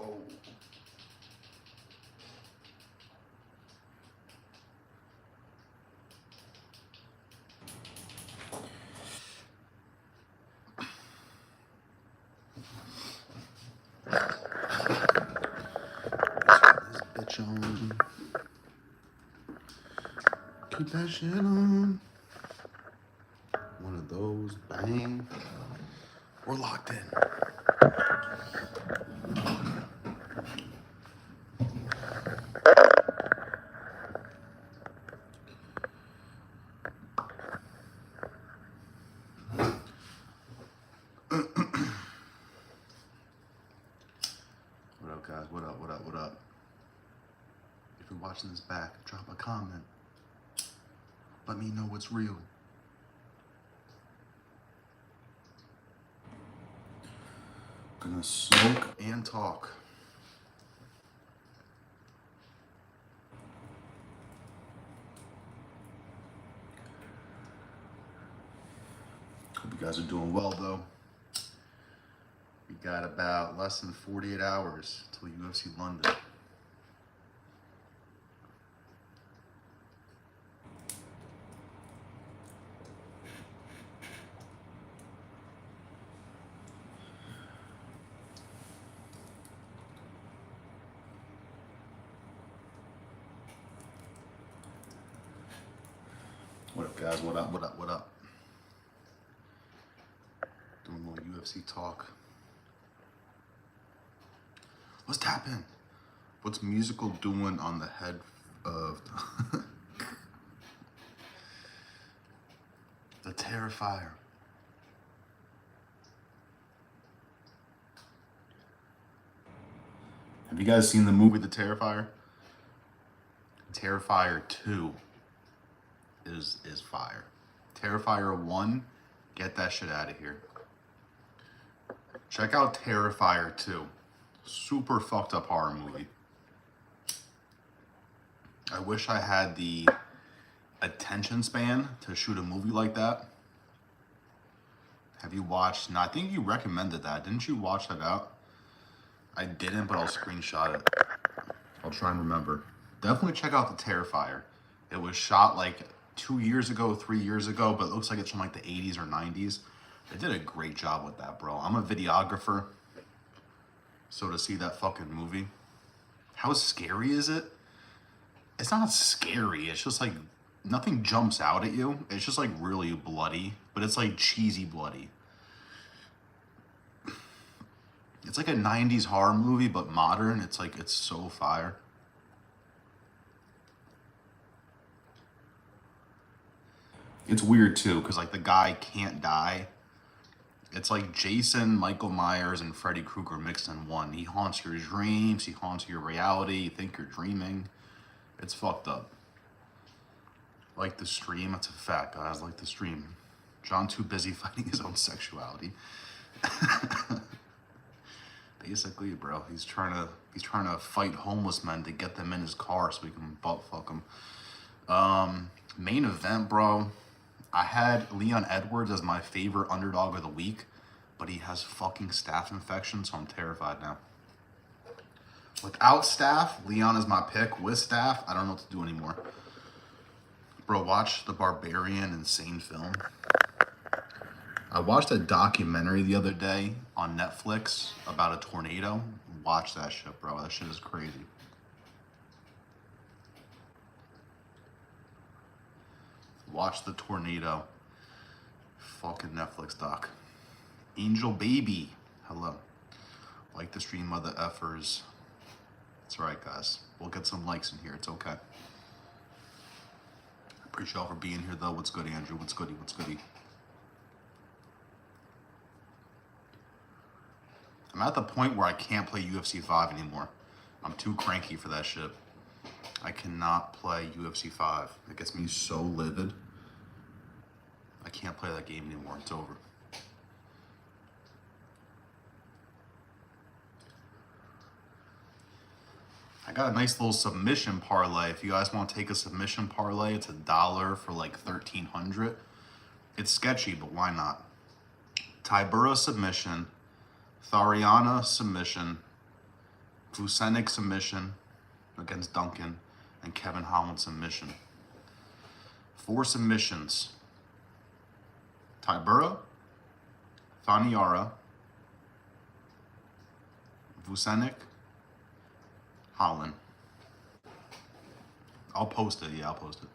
Oh. This bitch on. Keep that shit on. One of those. Bang. We're locked in. What up, guys? What up? What up? What up? If you're watching this back, drop a comment. Let me know what's real. Gonna smoke and talk. Hope you guys are doing well, though. We got about less than 48 hours till UFC London. What up, guys? What up? What up? What up? Doing a little UFC talk. Let's tap in. What's musical doing on the head of the Terrifier? Have you guys seen the movie The Terrifier? Terrifier 2 is fire. Terrifier 1, get that shit out of here. Check out Terrifier 2. Super fucked up horror movie. I wish I had the attention span to shoot a movie like that. Have you watched? No, I think you recommended that. Didn't you watch that out? I didn't, but I'll screenshot it. I'll try and remember. Definitely check out The Terrifier. It was shot like 2 years ago, 3 years ago, but it looks like it's from like the 80s or 90s. They did a great job with that, bro. I'm a videographer, so to see that fucking movie, how scary is it? It's not scary. It's just like nothing jumps out at you. It's just like really bloody, but it's like cheesy bloody. It's like a 90s horror movie, but modern. It's like, it's so fire. It's weird too, because like the guy can't die. It's like Jason, Michael Myers, and Freddy Krueger mixed in one. He haunts your dreams, he haunts your reality, you think you're dreaming. It's fucked up. Like the stream, that's a fact, guys, like the stream. John too busy fighting his own sexuality. Basically, bro, he's trying to fight homeless men to get them in his car so he can butt fuck them. Main event, bro. I had Leon Edwards as my favorite underdog of the week, but he has fucking staph infection, so I'm terrified now. Without staph, Leon is my pick. With staph, I don't know what to do anymore. Bro, watch The Barbarian, insane film. I watched a documentary the other day on Netflix about a tornado. Watch that shit, bro. That shit is crazy. Watch The Tornado. Fucking Netflix doc. Angel Baby. Hello. Like the stream, mother effers. It's alright, guys. We'll get some likes in here. It's okay. Appreciate y'all for being here, though. What's good, Andrew? What's goody? What's goody? I'm at the point where I can't play UFC 5 anymore. I'm too cranky for that shit. I cannot play UFC 5. It gets me so livid. I can't play that game anymore. It's over. I got a nice little submission parlay. If you guys want to take a submission parlay, it's $1 for like 1,300. It's sketchy, but why not? Tybura submission, Thariana submission, Vucenic submission against Duncan, and Kevin Holland submission. 4 submissions. Tybura, Thaniara, Vucenic, Holland. I'll post it. Yeah, I'll post it.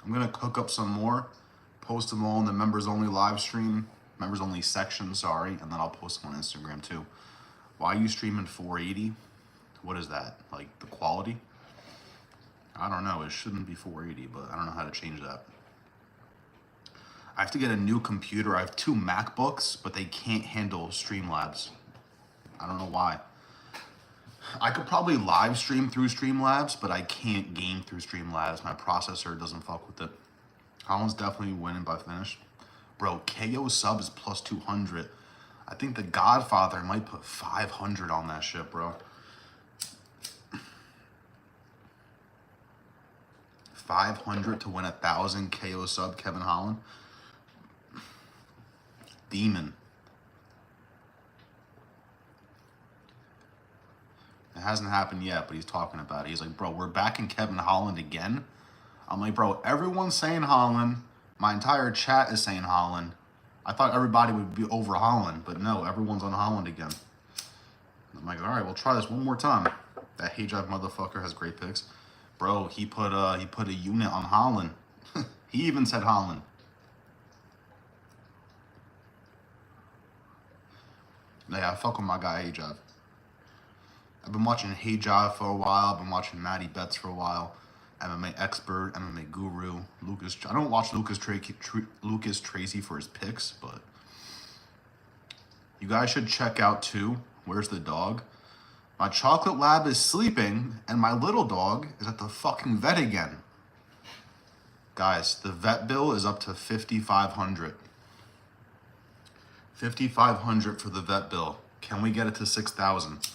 I'm going to cook up some more, post them all in the members only live stream, members only section, sorry, and then I'll post them on Instagram too. Why are you streaming 480? What is that? Like the quality? I don't know. It shouldn't be 480, but I don't know how to change that. I have to get a new computer. I have 2 MacBooks, but they can't handle Streamlabs. I don't know why. I could probably live stream through Streamlabs, but I can't game through Streamlabs. My processor doesn't fuck with it. Holland's definitely winning by finish. Bro, KO sub is plus 200. I think the Godfather might put 500 on that shit, bro. 500 to win 1,000 KO sub, Kevin Holland. Demon. It hasn't happened yet, but he's talking about it. He's like, bro, we're backing Kevin Holland again. I'm like, bro, everyone's saying Holland. My entire chat is saying Holland. I thought everybody would be over Holland, but no, everyone's on Holland again. I'm like, all right, we'll try this one more time. That Hijab motherfucker has great picks. Bro, he put a unit on Holland. He even said Holland. Yeah, I fuck with my guy Hijab. I've been watching Hijab for a while. I've been watching Matty Betts for a while. MMA expert, MMA guru, Lucas. I don't watch Lucas Tracy for his picks, but you guys should check out too. Where's the dog? My chocolate lab is sleeping, and my little dog is at the fucking vet again. Guys, the vet bill is up to $5,500. $5,500 for the vet bill. Can we get it to $6,000?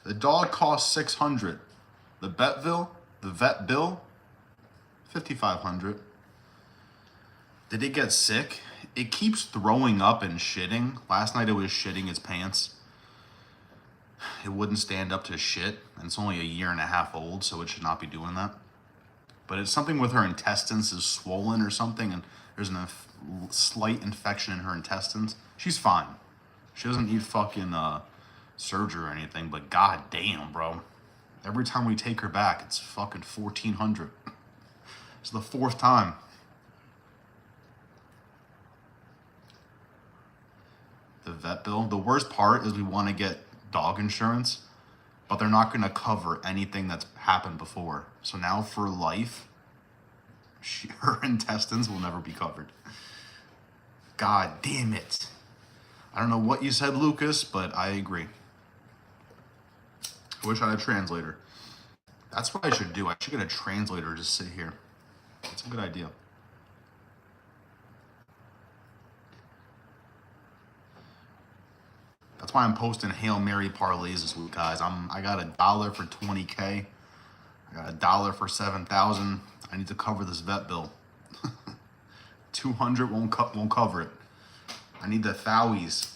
The dog costs $600. The vet bill, $5,500. Did it get sick? It keeps throwing up and shitting. Last night it was shitting its pants. It wouldn't stand up to shit, and it's only 1.5 years old, so it should not be doing that. But it's something with her intestines is swollen or something, and there's a slight infection in her intestines. She's fine. She doesn't need fucking surgery or anything, but god damn, bro. Every time we take her back, it's fucking $1,400. It's the 4th time. The vet bill. The worst part is we want to get dog insurance, but they're not going to cover anything that's happened before. So now for life, her intestines will never be covered. God damn it. I don't know what you said, Lucas, but I agree. I wish I had a translator. That's what I should do. I should get a translator to just sit here. That's a good idea. That's why I'm posting Hail Mary parlays this week, guys. I got $1 for 20K. I got $1 for 7,000. I need to cover this vet bill. 200 won't cover it. I need the thouies.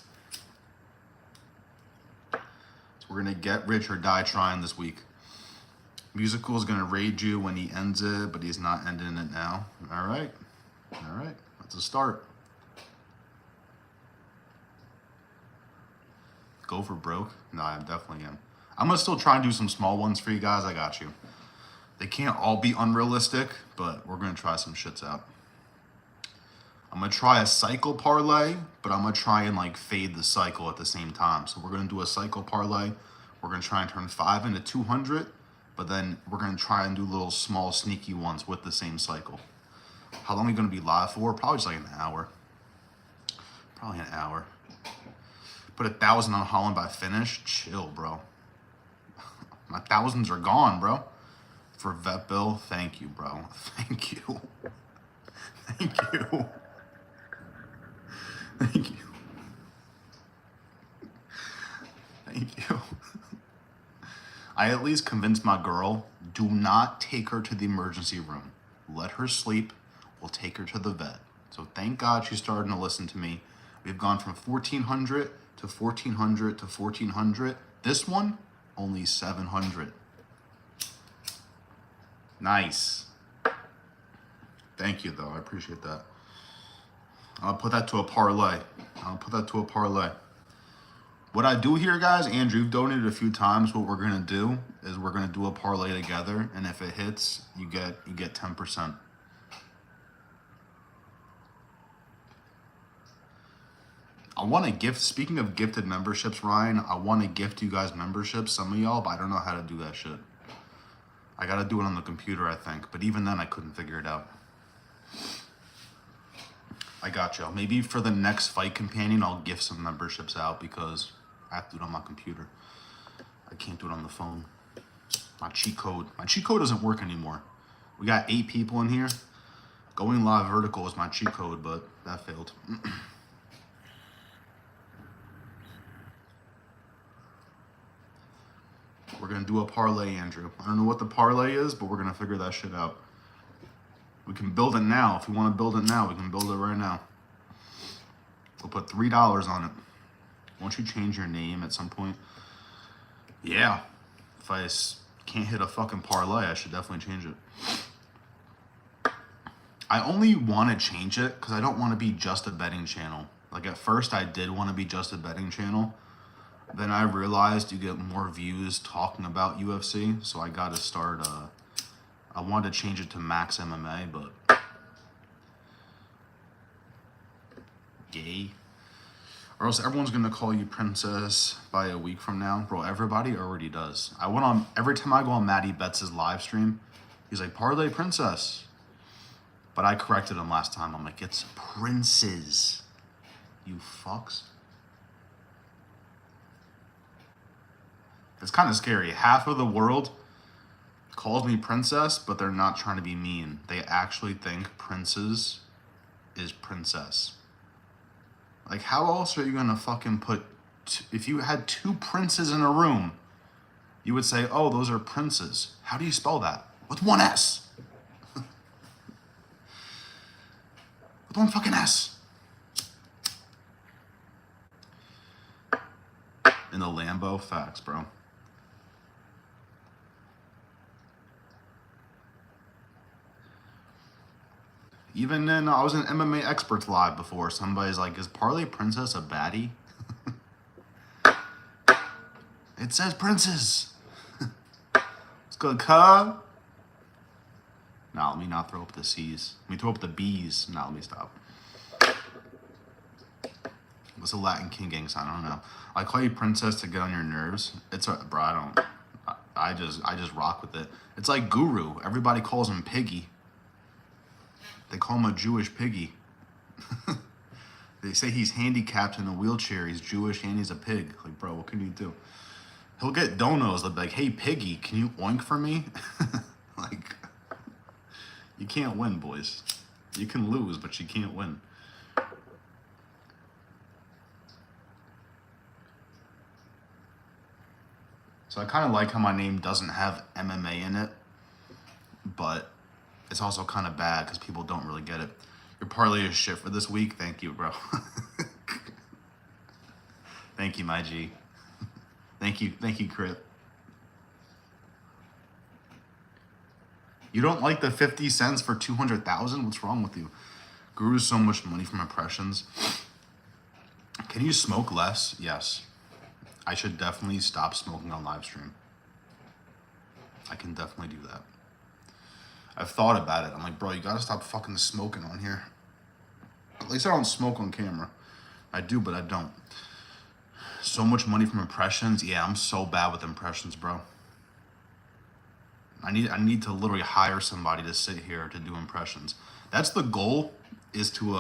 We're going to get rich or die trying this week. Musical is going to raid you when he ends it, but he's not ending it now. All right. All right. That's a start. Go for broke? No, I definitely am. I'm going to still try and do some small ones for you guys. I got you. They can't all be unrealistic, but we're going to try some shits out. I'm going to try a cycle parlay, but I'm going to try and like fade the cycle at the same time. So we're going to do a cycle parlay. We're going to try and turn 5 into 200, but then we're going to try and do little small sneaky ones with the same cycle. How long are we going to be live for? Probably just like an hour. Probably an hour. Put 1,000 on Holland by finish. Chill, bro. My thousands are gone, bro. For vet bill, thank you, bro. Thank you. Thank you. Thank you. Thank you. I at least convinced my girl, do not take her to the emergency room. Let her sleep. We'll take her to the vet. So thank God she's starting to listen to me. We've gone from 1,400 to 1,400 to 1,400. This one, only 700. Nice. Thank you, though. I appreciate that. I'll put that to a parlay. What I do here, guys, Andrew, you've donated a few times. What we're gonna do is we're gonna do a parlay together, and if it hits, you get 10%. I want to gift. Speaking of gifted memberships, Ryan, I want to gift you guys memberships. Some of y'all, but I don't know how to do that shit. I gotta do it on the computer, I think. But even then, I couldn't figure it out. I got you. Maybe for the next fight companion, I'll gift some memberships out because I have to do it on my computer. I can't do it on the phone. My cheat code doesn't work anymore. We got 8 people in here. Going live vertical is my cheat code, but that failed. We're gonna do a parlay, Andrew. I don't know what the parlay is, but we're gonna figure that shit out. We can build it now. If we want to build it now, we can build it right now. We'll put $3 on it. Won't you change your name at some point? Yeah. If I can't hit a fucking parlay, I should definitely change it. I only want to change it because I don't want to be just a betting channel. Like at first I did want to be just a betting channel. Then I realized you get more views talking about UFC. So I got to start, I wanted to change it to Max MMA, but gay. Or else everyone's gonna call you princess by a week from now. Bro, everybody already does. I went on, every time I go on Matty Betts' live stream, he's like, parlay princess. But I corrected him last time. I'm like, it's princes, you fucks. It's kind of scary. Half of the world calls me princess, but they're not trying to be mean. They actually think princes is princess. Like, how else are you gonna fucking put, if you had 2 princes in a room, you would say, oh, those are princes. How do you spell that? With 1 S. With 1 fucking S. In the Lambo, facts, bro. Even in, I was in MMA Experts Live before. Somebody's like, is Parlay Princess a baddie? It says princess. It's good, cuh. Nah, let me not throw up the C's. Let me throw up the B's. Nah, let me stop. What's a Latin King gang sign? I don't know. I call you princess to get on your nerves. It's a, bro, I just rock with it. It's like Guru. Everybody calls him Piggy. They call him a Jewish piggy. They say he's handicapped in a wheelchair. He's Jewish and he's a pig. Like, bro, what can you do? He'll get donos. They'll be like, hey, piggy, can you oink for me? Like, you can't win, boys. You can lose, but you can't win. So I kind of like how my name doesn't have MMA in it, but it's also kind of bad because people don't really get it. Your parlay is shit for this week. Thank you, bro. Thank you, my G. Thank you, Crit. You don't like the 50 cents for 200,000? What's wrong with you? Guru's so much money from impressions. Can you smoke less? Yes. I should definitely stop smoking on live stream. I can definitely do that. I've thought about it. I'm like, bro, you gotta stop fucking smoking on here. At least I don't smoke on camera. I do, but I don't. So much money from impressions. Yeah, I'm so bad with impressions, bro. I need to literally hire somebody to sit here to do impressions. That's the goal, is to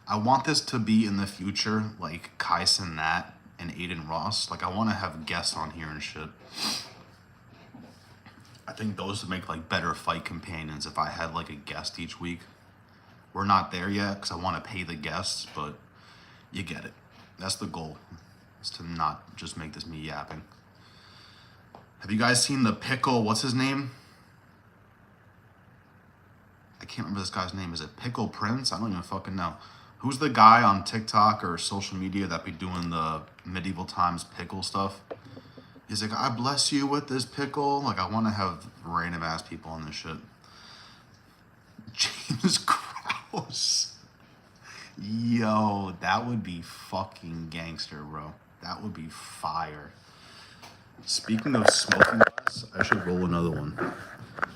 I want this to be in the future like Kaisen Nat and Aiden Ross. Like, I want to have guests on here and shit. I think those would make like better fight companions if I had like a guest each week. We're not there yet because I want to pay the guests, but you get it. That's the goal, is to not just make this me yapping. Have you guys seen the pickle, what's his name? I can't remember this guy's name. Is it Pickle Prince? I don't even fucking know. Who's the guy on TikTok or social media that be doing the medieval times pickle stuff? He's like, I bless you with this pickle. Like, I want to have random ass people on this shit. James Krause. Yo, that would be fucking gangster, bro. That would be fire. Speaking of smoking less, I should roll another one.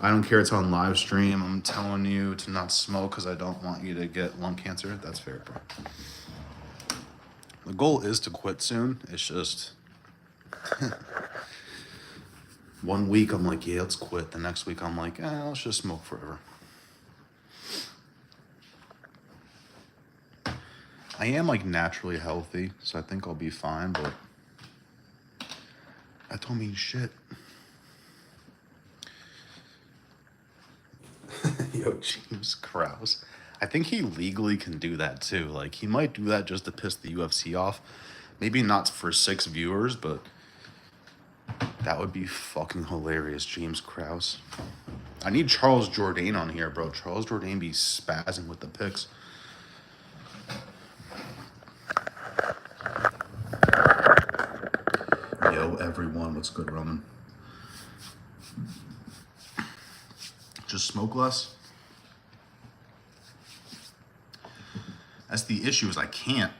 I don't care, it's on live stream. I'm telling you to not smoke because I don't want you to get lung cancer. That's fair, bro. The goal is to quit soon. It's just 1 week I'm like, yeah, let's quit. The next week I'm like, let's just smoke forever. I am like naturally healthy, so I think I'll be fine, but that don't mean shit. Yo, James Krause. I think he legally can do that too. Like, he might do that just to piss the UFC off. Maybe not for 6 viewers, but that would be fucking hilarious, James Krause. I need Charles Jourdain on here, bro. Charles Jourdain be spazzing with the picks. Yo, everyone, what's good, Roman? Just smoke less? That's the issue, is I can't.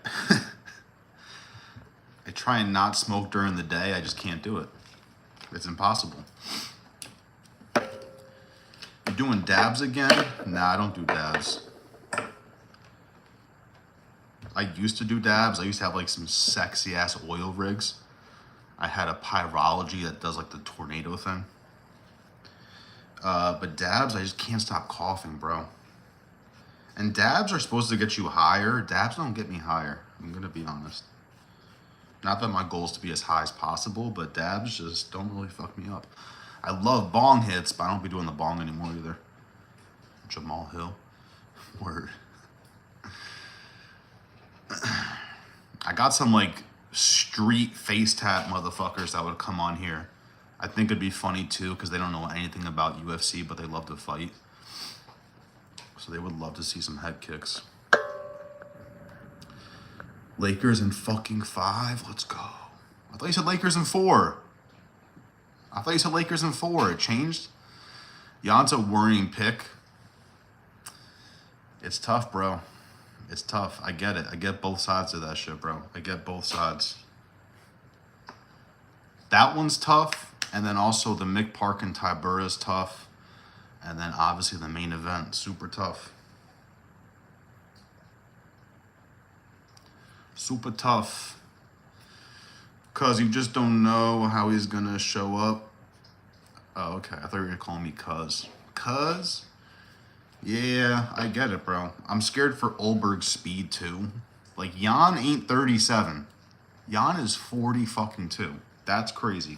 I try and not smoke during the day, I just can't do it. It's impossible. You're doing dabs again? Nah, I don't do dabs. I used to do dabs. I used to have like some sexy ass oil rigs. I had a pyrology that does like the tornado thing. But dabs, I just can't stop coughing, bro. And dabs are supposed to get you higher. Dabs don't get me higher. I'm gonna be honest. Not that my goal is to be as high as possible, but dabs just don't really fuck me up. I love bong hits, but I don't be doing the bong anymore either. Jamal Hill. Word. I got some like street face tap motherfuckers that would come on here. I think it'd be funny too, because they don't know anything about UFC, but they love to fight. So they would love to see some head kicks. Lakers in fucking 5. Let's go. I thought you said Lakers in 4. I thought you said Lakers in 4. It changed? Jan's a worrying pick. It's tough, bro. It's tough. I get it. I get both sides of that shit, bro. I get both sides. That one's tough. And then also the Mick Park and Tybura is tough. And then obviously the main event, super tough. Super tough. Cause you just don't know how he's gonna show up. Oh, okay. I thought you were gonna call me cuz. Cuz? Yeah, I get it, bro. I'm scared for Olberg's speed too. Like, Jan ain't 37. Jan is 40 fucking 2. That's crazy.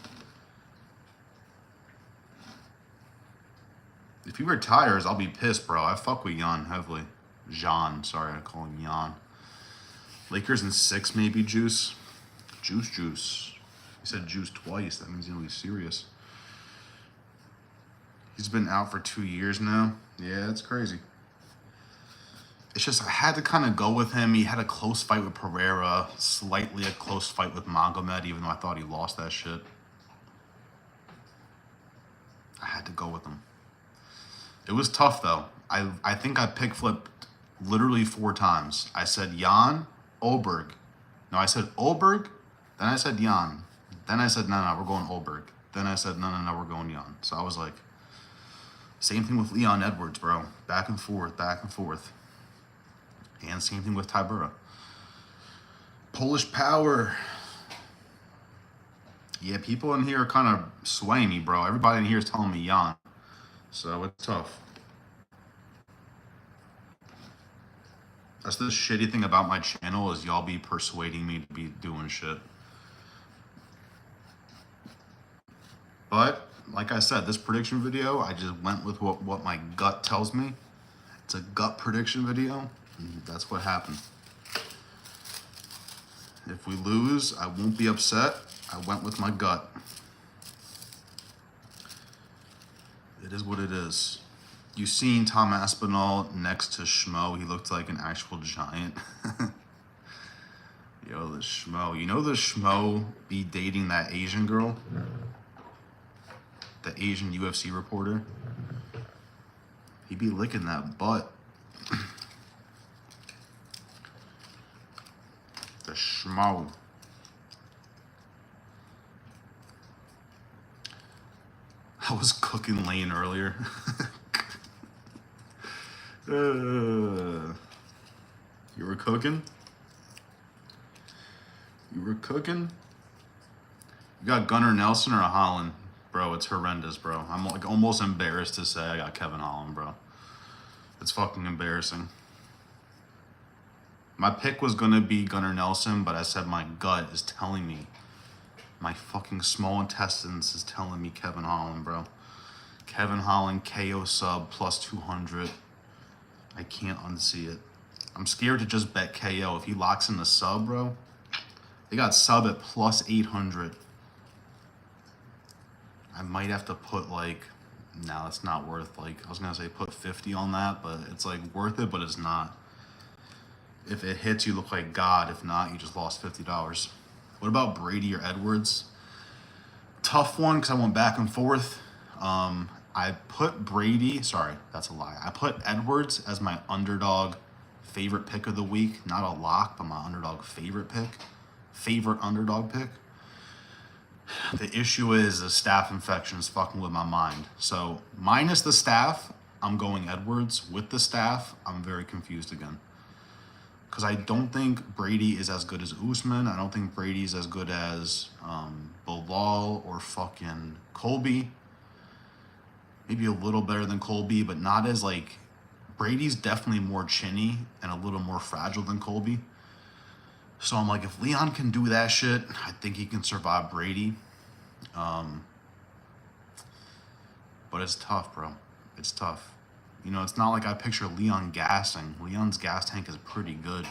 If he retires, I'll be pissed, bro. I fuck with Jan heavily. Jean, sorry, I call him Jan. Lakers in 6, maybe, Juice. Juice. He said Juice twice. That means he's serious. He's been out for 2 years now. Yeah, it's crazy. It's just, I had to kind of go with him. He had a close fight with Pereira, slightly a close fight with Magomed, even though I thought he lost that shit. I had to go with him. It was tough, though. I think I pick flipped literally 4 times. I said Jan, Olberg. No, I said Olberg, then I said Jan. Then I said, no, we're going Olberg. Then I said, no, we're going Jan. So I was like, same thing with Leon Edwards, bro. Back and forth. And same thing with Tybura. Polish Power. Yeah, people in here are kind of swaying me, bro. Everybody in here is telling me Jan. So it's tough. That's the shitty thing about my channel, is y'all be persuading me to be doing shit. But, like I said, this prediction video, I just went with what my gut tells me. It's a gut prediction video, and that's what happened. If we lose, I won't be upset. I went with my gut. It is what it is. You seen Tom Aspinall next to Schmo? He looked like an actual giant. Yo, the Schmo. You know the Schmo be dating that Asian girl? The Asian UFC reporter? He be licking that butt. The Schmo. I was cooking Lane earlier. You were cooking? You were cooking? You got Gunnar Nelson or a Holland? Bro, it's horrendous, bro. I'm like almost embarrassed to say I got Kevin Holland, bro. It's fucking embarrassing. My pick was gonna be Gunnar Nelson, but I said my gut is telling me, my fucking small intestines is telling me Kevin Holland, bro. Kevin Holland KO sub plus 200. I can't unsee it. I'm scared to just bet KO. If he locks in the sub, bro, they got sub at plus 800. I might have to put like, no, it's not worth, like, I was gonna say put 50 on that, but it's like worth it, but it's not. If it hits, you look like God. If not, you just lost $50. What about Brady or Edwards? Tough one because I went back and forth. I put Brady, sorry, that's a lie. I put Edwards as my underdog favorite pick of the week. Not a lock, but my underdog favorite pick. Favorite underdog pick. The issue is the staph infection is fucking with my mind. So minus the staph, I'm going Edwards. With the staph, I'm very confused again. Because I don't think Brady is as good as Usman. I don't think Brady's as good as Bilal or fucking Colby. Maybe a little better than Colby, but not as like... Brady's definitely more chinny and a little more fragile than Colby. So I'm like, if Leon can do that shit, I think he can survive Brady. But it's tough, bro. It's tough. You know, it's not like I picture Leon gassing. Leon's gas tank is pretty good.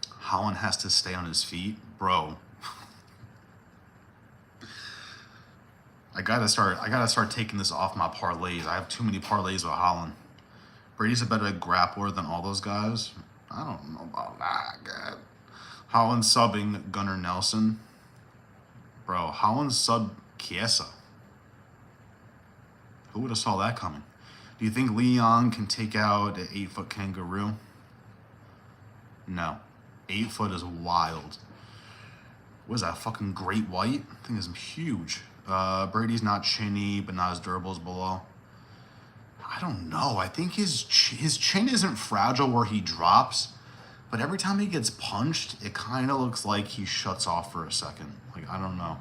Holland has to stay on his feet. Bro. I gotta start taking this off my parlays. I have too many parlays with Holland. Brady's a better grappler than all those guys. I don't know about that, God. Holland subbing Gunnar Nelson. Bro, Holland sub Chiesa. Who would have saw that coming? Do you think Leon can take out an 8-foot kangaroo? No. 8 foot is wild. What is that, fucking great white? I think it's huge. Brady's not chinny, but not as durable as Bilal. I don't know. I think his chin isn't fragile where he drops, but every time he gets punched, it kind of looks like he shuts off for a second. Like, I don't know.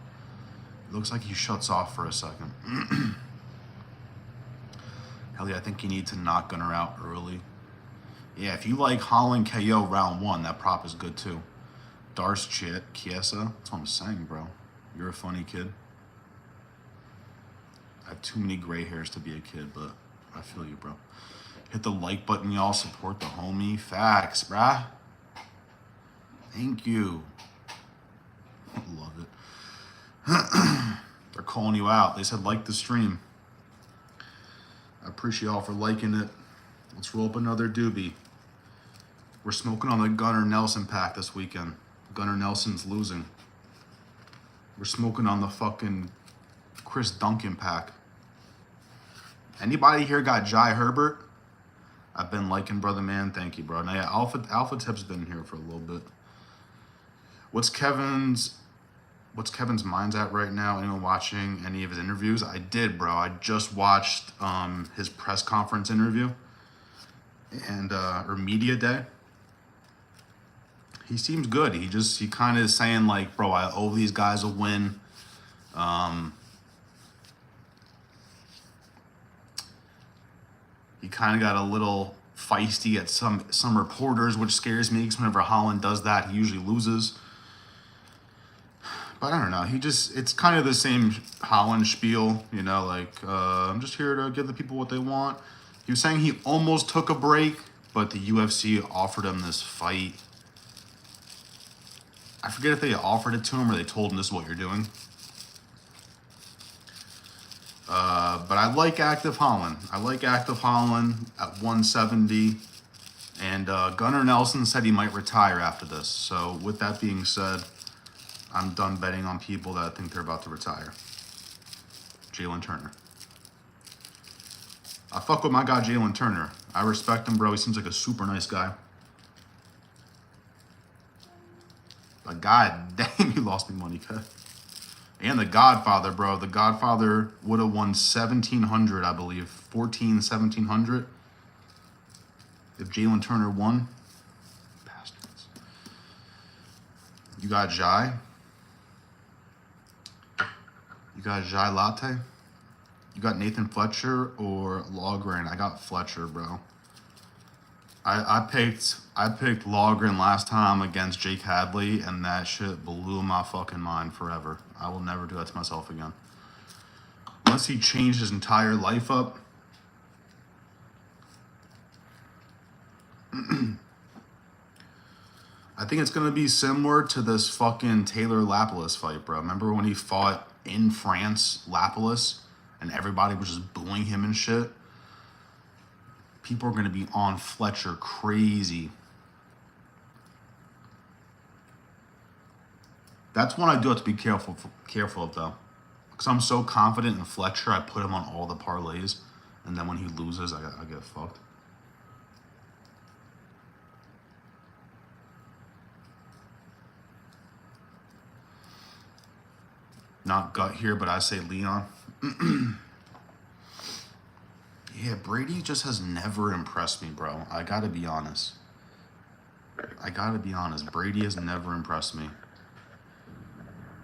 It looks like he shuts off for a second. Hell yeah, I think you need to knock Gunnar out early. Yeah, if you like Holland KO round 1, that prop is good too. Darce Chiesa. That's what I'm saying, bro. You're a funny kid. I have too many gray hairs to be a kid, but I feel you, bro. Hit the like button, y'all. Support the homie. Facts, brah. Thank you. Love it. They're calling you out. They said like the stream. I appreciate y'all for liking it. Let's roll up another doobie. We're smoking on the Gunnar Nelson pack this weekend. Gunnar Nelson's losing. We're smoking on the fucking Chris Duncan pack. Anybody here got Jai Herbert? I've been liking Brother Man. Thank you, bro. Now, yeah, Alpha Tip's been here for a little bit. What's Kevin's mind's at right now? Anyone watching any of his interviews? I did, bro. I just watched his press conference interview and or media day. He seems good. He kind of is saying like, bro, I owe these guys a win. He kind of got a little feisty at some reporters, which scares me because whenever Holland does that, he usually loses. But I don't know. It's kind of the same Holland spiel, you know, like, I'm just here to give the people what they want. He was saying he almost took a break, but the UFC offered him this fight. I forget if they offered it to him or they told him this is what you're doing. But I like Active Holland. I like Active Holland at 170. And Gunnar Nelson said he might retire after this. So with that being said, I'm done betting on people that think they're about to retire. Jalen Turner. I fuck with my guy Jalen Turner. I respect him, bro. He seems like a super nice guy. But god damn, you lost me money, cut. And The Godfather, bro. The Godfather would have won 1,700, I believe. 1,700. If Jalen Turner won. Bastards. You got Jai. You got Jai Latte. You got Nathan Fletcher or Logren. I got Fletcher, bro. I picked Logren last time against Jake Hadley, and that shit blew my fucking mind forever. I will never do that to myself again. Unless he changed his entire life up. I think it's going to be similar to this fucking Taylor Lapilus fight, bro. Remember when he fought in France, Lapilus, and everybody was just booing him and shit? People are going to be on Fletcher crazy. That's one I do have to be careful of, though. Because I'm so confident in Fletcher, I put him on all the parlays. And then when he loses, I get fucked. Not gut here, but I say Leon. Yeah, Brady just has never impressed me, bro. I gotta be honest. Brady has never impressed me.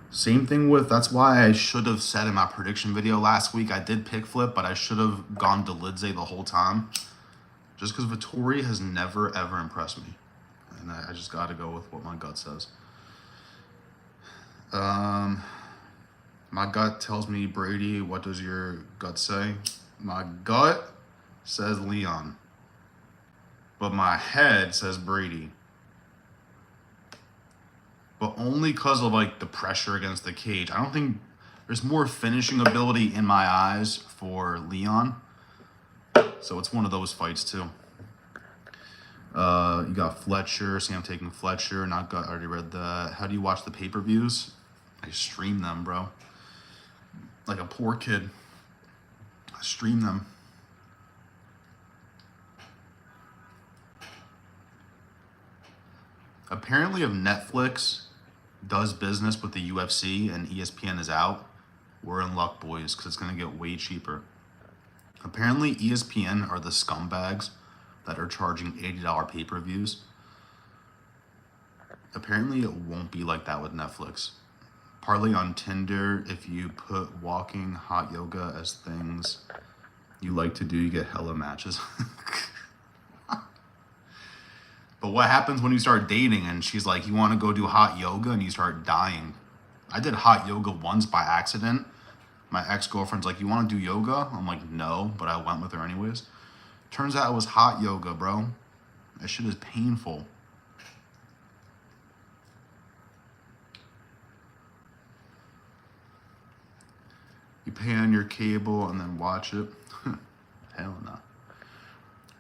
Same thing with, that's why I should have said in my prediction video last week, I did pick flip, but I should have gone to Lidze the whole time. Just because Vettori has never, ever impressed me. And I just gotta go with what my gut says. My gut tells me Brady. What does your gut say? My gut says Leon. But my head says Brady. But only because of like the pressure against the cage. I don't think there's more finishing ability in my eyes for Leon. So it's one of those fights too. You got Fletcher. See, I'm taking Fletcher. Not gut. I already read that. How do you watch the pay-per-views? I stream them, bro. Like a poor kid. I stream them. Apparently, if Netflix does business with the UFC and ESPN is out, we're in luck, boys, because it's going to get way cheaper. Apparently, ESPN are the scumbags that are charging $80 pay-per-views. Apparently, it won't be like that with Netflix. Partly on Tinder, if you put walking, hot yoga as things you like to do, you get hella matches. But what happens when you start dating and she's like, you want to go do hot yoga, and you start dying? I did hot yoga once by accident. My ex-girlfriend's like, you want to do yoga? I'm like, no, but I went with her anyways. Turns out it was hot yoga, bro. That shit is painful. You pay on your cable and then watch it. Hell no.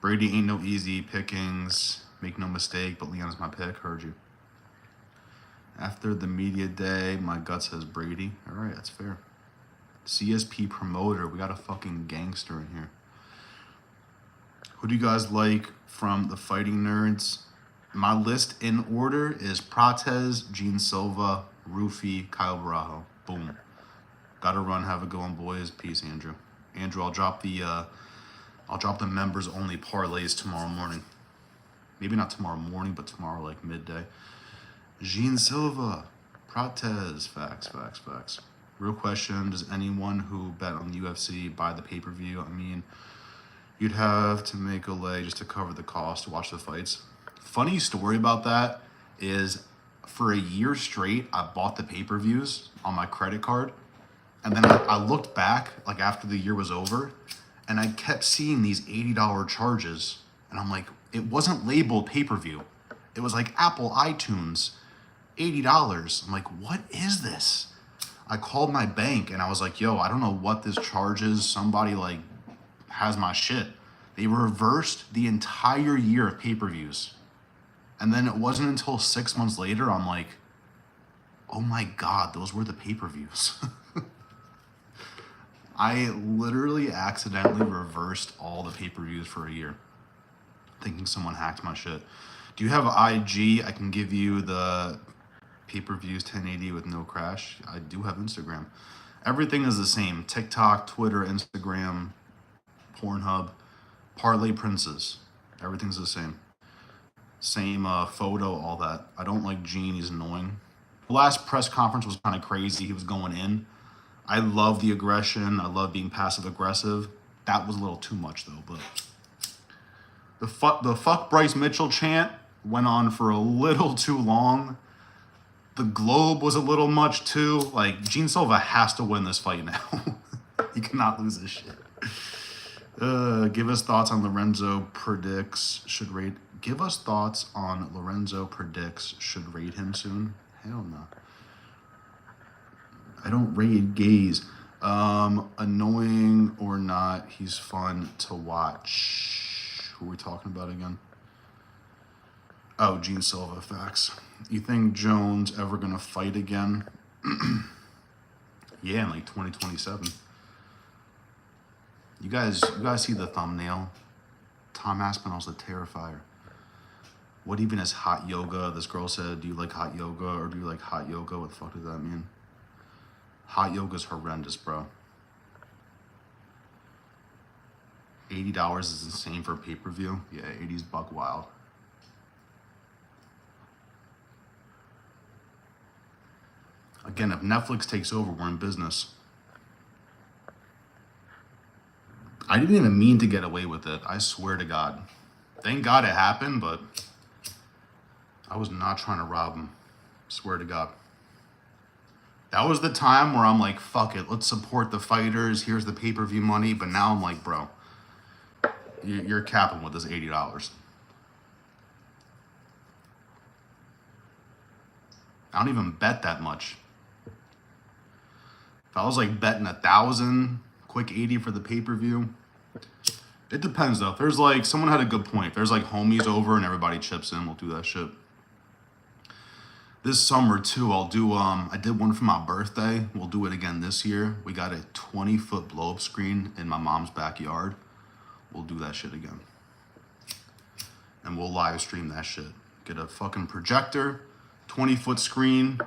Brady ain't no easy pickings. Make no mistake, but Leon's my pick. Heard you. After the media day, my gut says Brady. All right, that's fair. CSP promoter. We got a fucking gangster in here. Who do you guys like from the Fighting Nerds? My list in order is Prates, Gene Silva, Rufy, Kyle Barajo. Boom. Gotta run. Have a good one, boys. Peace, Andrew. Andrew, I'll drop the members only parlays tomorrow morning. Maybe not tomorrow morning, but tomorrow like midday. Gene Silva, Prates, facts. Real question: does anyone who bet on the UFC buy the pay-per-view? I mean, you'd have to make a lay just to cover the cost to watch the fights. Funny story about that is, for a year straight, I bought the pay-per-views on my credit card. And then I looked back, like after the year was over, and I kept seeing these $80 charges. And I'm like, it wasn't labeled pay-per-view. It was like Apple iTunes, $80. I'm like, what is this? I called my bank and I was like, yo, I don't know what this charge is. Somebody like has my shit. They reversed the entire year of pay-per-views. And then it wasn't until 6 months later, I'm like, oh my God, those were the pay-per-views. I literally accidentally reversed all the pay-per-views for a year, thinking someone hacked my shit. Do you have IG? I can give you the pay-per-views 1080 with no crash. I do have Instagram. Everything is the same. TikTok, Twitter, Instagram, Pornhub, Parlay Princes. Everything's the same. Same photo, all that. I don't like Gene. He's annoying. The last press conference was kind of crazy. He was going in. I love the aggression. I love being passive aggressive. That was a little too much though. But the fuck Bryce Mitchell chant went on for a little too long. The globe was a little much too. Like, Gene Silva has to win this fight now. He cannot lose this shit. Give us thoughts on Lorenzo predicts should rate. Give us thoughts on Lorenzo predicts should rate him soon. Hell no. I don't raid gays. Annoying or not, he's fun to watch. Who are we talking about again? Oh, Gene Silva, facts. You think Jones ever gonna fight again? Yeah, in like 2027. You guys see the thumbnail? Tom Aspinall's the Terrifier. What even is hot yoga? This girl said, do you like hot yoga or do you like hot yoga? What the fuck does that mean? Hot yoga's horrendous, bro. $80 is insane for a pay-per-view. Yeah, 80's buck wild. Again, if Netflix takes over, we're in business. I didn't even mean to get away with it. I swear to God. Thank God it happened, but I was not trying to rob him. Swear to God. That was the time where I'm like, fuck it, let's support the fighters. Here's the pay-per-view money. But now I'm like, bro, you're capping with this $80. I don't even bet that much. If I was like betting 1,000, quick 80 for the pay-per-view. It depends though. If there's like, someone had a good point. If there's like homies over and everybody chips in, we'll do that shit. This summer too, I'll do, I did one for my birthday. We'll do it again this year. We got a 20-foot blow-up screen in my mom's backyard. We'll do that shit again. And we'll live stream that shit. Get a fucking projector, 20-foot screen.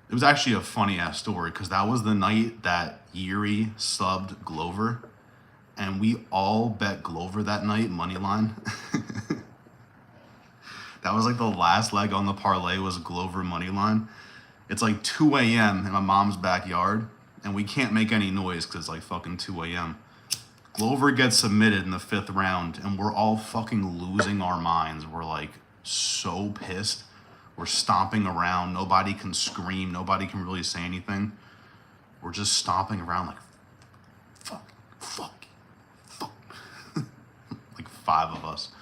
It was actually a funny ass story because that was the night that Yuri subbed Glover. And we all bet Glover that night, money line. That was like the last leg on the parlay was Glover money line. It's like 2 a.m. in my mom's backyard, and we can't make any noise because it's like fucking 2 a.m. Glover gets submitted in the 5th round, and we're all fucking losing our minds. We're like so pissed. We're stomping around. Nobody can scream. Nobody can really say anything. We're just stomping around like, fuck. Like 5 of us.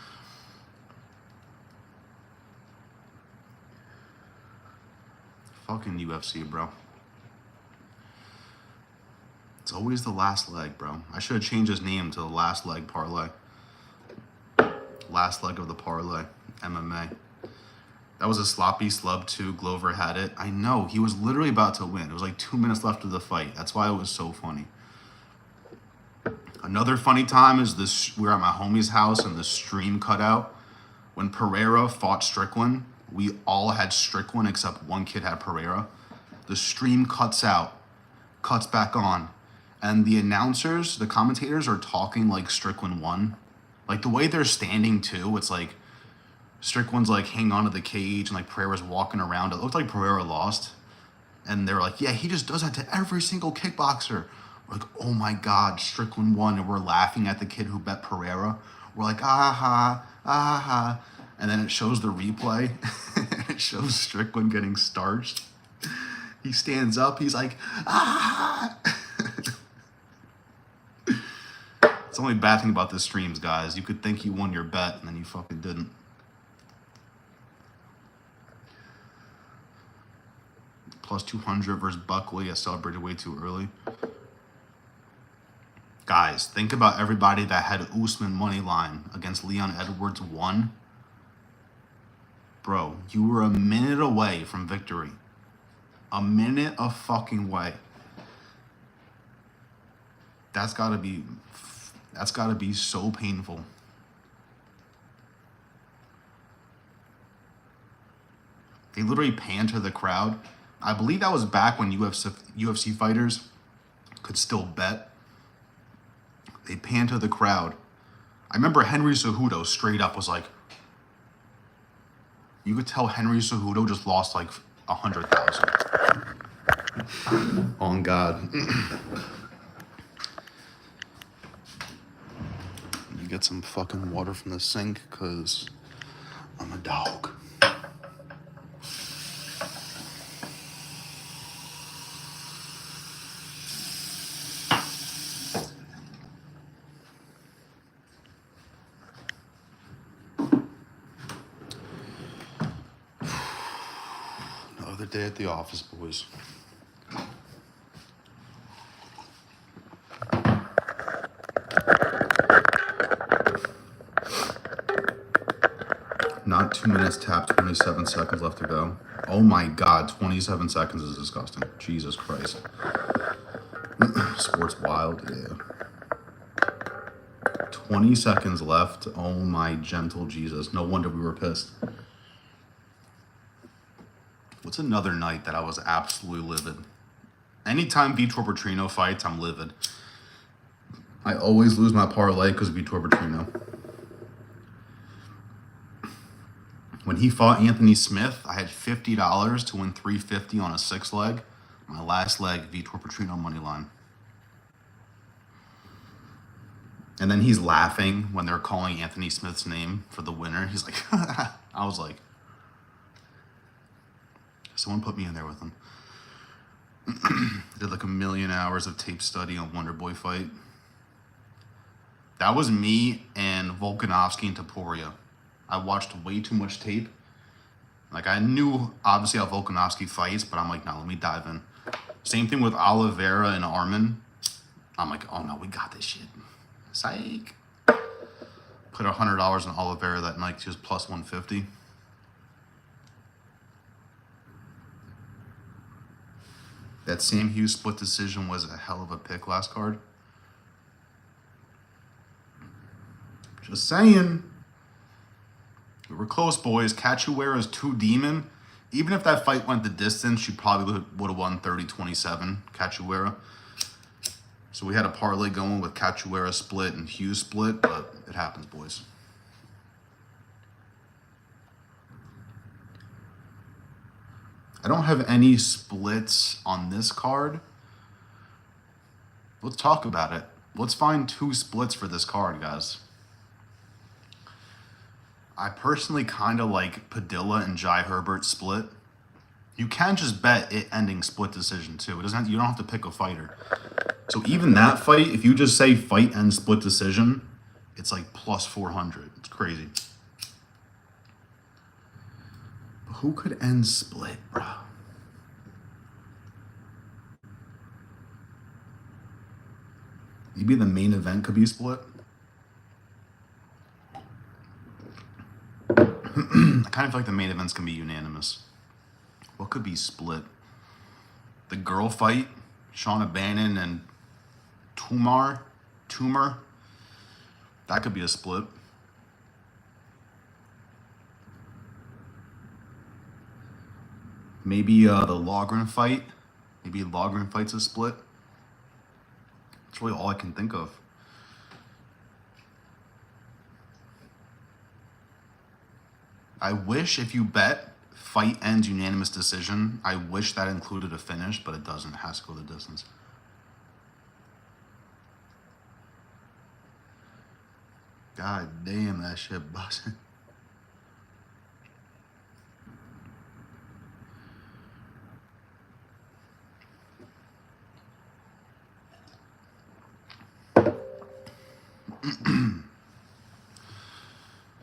Fucking UFC, bro. It's always the last leg, bro. I should have changed his name to the last leg parlay. Last leg of the parlay. MMA. That was a sloppy slub too. Glover had it. I know. He was literally about to win. It was like 2 minutes left of the fight. That's why it was so funny. Another funny time is this. We were at my homie's house and the stream cut out. When Pereira fought Strickland, we all had Strickland except one kid had Pereira. The stream cuts out, cuts back on. And the announcers, the commentators are talking like Strickland won. Like the way they're standing too, it's like Strickland's like hanging onto the cage and like Pereira's walking around. It looked like Pereira lost. And they're like, yeah, he just does that to every single kickboxer. We're like, oh my God, Strickland won. And we're laughing at the kid who bet Pereira. We're like, ah ha. And then it shows the replay. It shows Strickland getting starched. He stands up. He's like, ah. It's the only bad thing about this streams, guys. You could think you won your bet, and then you fucking didn't. Plus 200 versus Buckley. I celebrated way too early. Guys, think about everybody that had Usman money line against Leon Edwards 1. Bro, you were a minute away from victory. A minute of fucking way. That's gotta be so painful. They literally panned to the crowd. I believe that was back when UFC fighters could still bet. They panned to the crowd. I remember Henry Cejudo straight up was like, you could tell Henry Cejudo just lost like 100,000. On God. You get some fucking water from the sink, cause I'm a dog. Another day at the office, boys. Not 2 minutes tapped, 27 seconds left to go. Oh my God, 27 seconds is disgusting. Jesus Christ. Sports wild, yeah. 20 seconds left. Oh my gentle Jesus. No wonder we were pissed. What's another night that I was absolutely livid? Anytime Vitor Petrino fights, I'm livid. I always lose my parlay because of Vitor Petrino. When he fought Anthony Smith, I had $50 to win $350 on a 6-leg. My last leg, Vitor Petrino money line. And then he's laughing when they're calling Anthony Smith's name for the winner. He's like, I was like, someone put me in there with him. Did like 1 million hours of tape study on Wonder Boy fight. That was me and Volkanovski and Topuria. I watched way too much tape. Like, I knew obviously how Volkanovski fights, but I'm like, no, let me dive in. Same thing with Oliveira and Arman. I'm like, oh no, we got this shit. Psych. Put $100 on Oliveira that night. She was plus 150. That Sam Hughes split decision was a hell of a pick last card. Just saying. We were close, boys. Cachoeira's 2 demon. Even if that fight went the distance, she probably would have won 30-27, Cachoeira. So we had a parlay going with Cachoeira split and Hughes split, but it happens, boys. I don't have any splits on this card. Let's talk about it. Let's find 2 splits for this card, guys. I personally kind of like Padilla and Jai Herbert split. You can just bet it ending split decision too. It doesn't. You don't have to pick a fighter. So even that fight, if you just say fight and split decision, it's like plus 400. It's crazy. But who could end split, bro? Maybe the main event could be split. I kind of feel like the main events can be unanimous. What could be split? The girl fight, Shauna Bannon and Tumor. That could be a split. Maybe the Logren fight. Maybe Logren fight's a split. That's really all I can think of. I wish if you bet fight ends unanimous decision, I wish that included a finish, but it doesn't. It has to go the distance. God damn, that shit busted.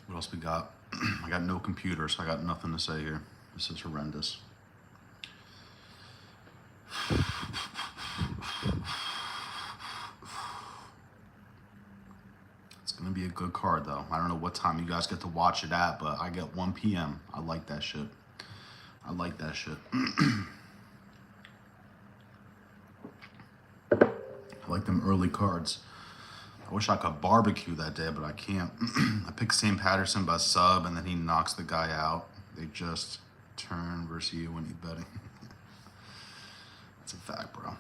What else we got? I got no computer, so I got nothing to say here. This is horrendous. card though. I don't know what time you guys get to watch it at, but I get 1 p.m. I like that shit. I like that shit. I like them early cards. I wish I could barbecue that day, but I can't. I picked St. Patterson by sub, and then he knocks the guy out. They just turn versus you when he's betting. That's a fact, bro.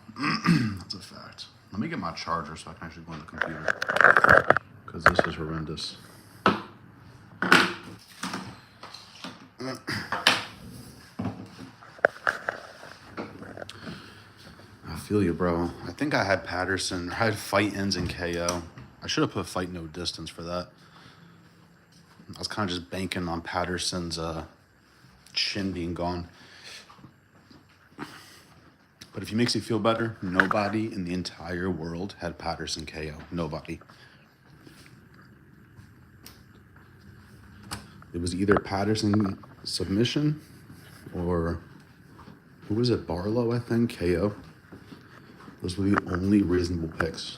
That's a fact. Let me get my charger so I can actually go on the computer, because this is horrendous. I feel you, bro. I think I had Patterson. I had fight ends in KO. I should have put fight no distance for that. I was kind of just banking on Patterson's chin being gone. But if he makes you feel better, nobody in the entire world had Patterson KO. Nobody. It was either Patterson submission or who was it? Barlow, I think, KO. Those were the only reasonable picks.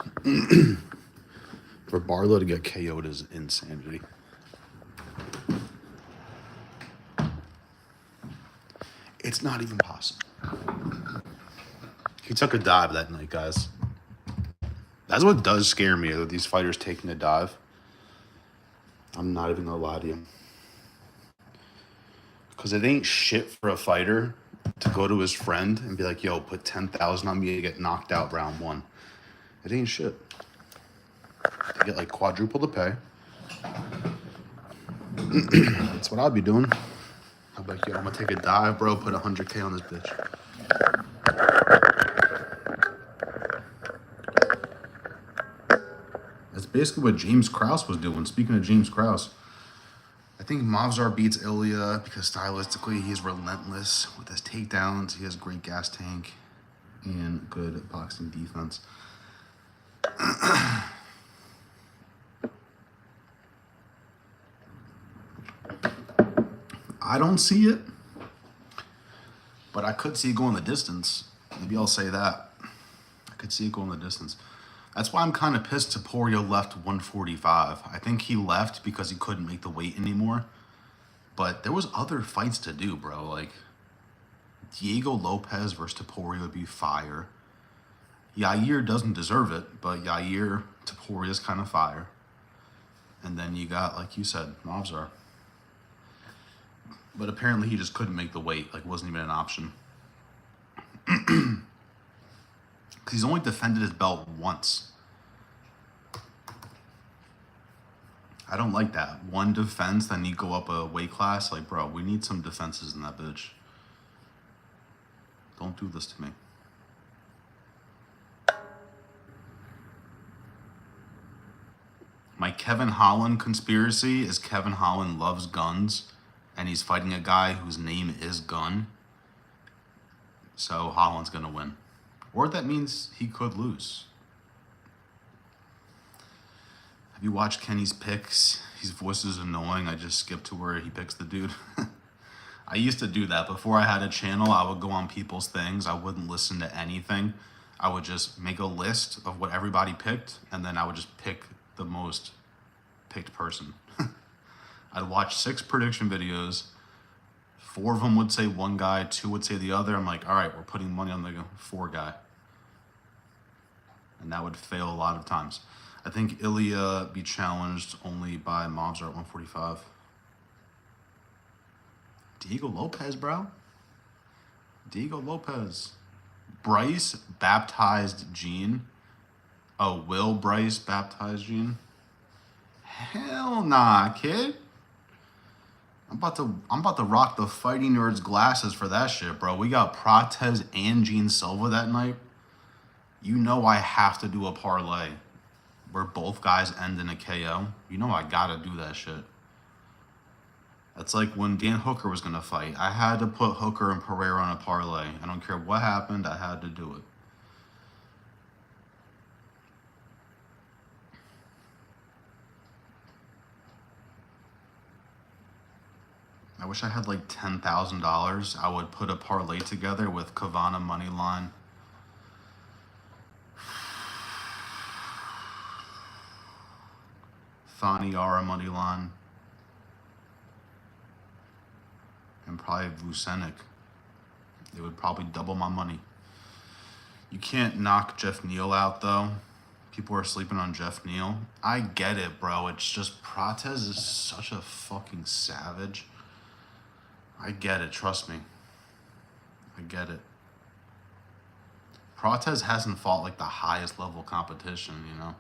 For Barlow to get KO'd is insanity. It's not even possible. He took a dive that night, guys. That's what does scare me, with these fighters taking a dive. I'm not even gonna lie to you. Because it ain't shit for a fighter to go to his friend and be like, yo, put 10,000 on me to get knocked out round 1. It ain't shit. To get like quadruple the pay. That's what I'd be doing. I'd be like, yo, I'm gonna take a dive, bro, put 100K on this bitch. That's basically what James Krause was doing. Speaking of James Krause, I think Movsar beats Ilya because stylistically he's relentless with his takedowns. He has great gas tank and good boxing defense. I don't see it, but I could see it going the distance. Maybe I'll say that. I could see it going the distance. That's why I'm kind of pissed Topuria left 145. I think he left because he couldn't make the weight anymore. But there was other fights to do, bro. Like, Diego Lopez versus Topuria would be fire. Yair doesn't deserve it, but Yair, Topuria's kind of fire. And then you got, like you said, Movsar. But apparently he just couldn't make the weight. Like, wasn't even an option. Because he's only defended his belt once. I don't like that. One defense, then you go up a weight class. Like, bro, we need some defenses in that bitch. Don't do this to me. My Kevin Holland conspiracy is Kevin Holland loves guns, and he's fighting a guy whose name is Gun. So Holland's going to win. Or that means he could lose. Have you watched Kenny's picks? His voice is annoying. I just skipped to where he picks the dude. I used to do that. Before I had a channel, I would go on people's things. I wouldn't listen to anything. I would just make a list of what everybody picked, and then I would just pick the most picked person. I'd watch 6 prediction videos. 4 of them would say one guy, 2 would say the other. I'm like, all right, we're putting money on the 4 guy. And that would fail a lot of times. I think Ilya be challenged only by Movsar at 145. Diego Lopez, bro. Diego Lopez. Bryce baptized Gene. Oh, will Bryce baptize Gene? Hell nah, kid. I'm about to rock the Fighting Nerds glasses for that shit, bro. We got Prates and Gene Silva that night. You know I have to do a parlay where both guys end in a KO. You know I gotta do that shit. That's like when Dan Hooker was gonna fight. I had to put Hooker and Pereira on a parlay. I don't care what happened, I had to do it. I wish I had like $10,000. I would put a parlay together with Kavana money line. Faniara money line. And probably Vucenic. They would probably double my money. You can't knock Jeff Neal out, though. People are sleeping on Jeff Neal. I get it, bro. It's just Prates is such a fucking savage. I get it. Trust me. I get it. Prates hasn't fought like the highest level competition, you know.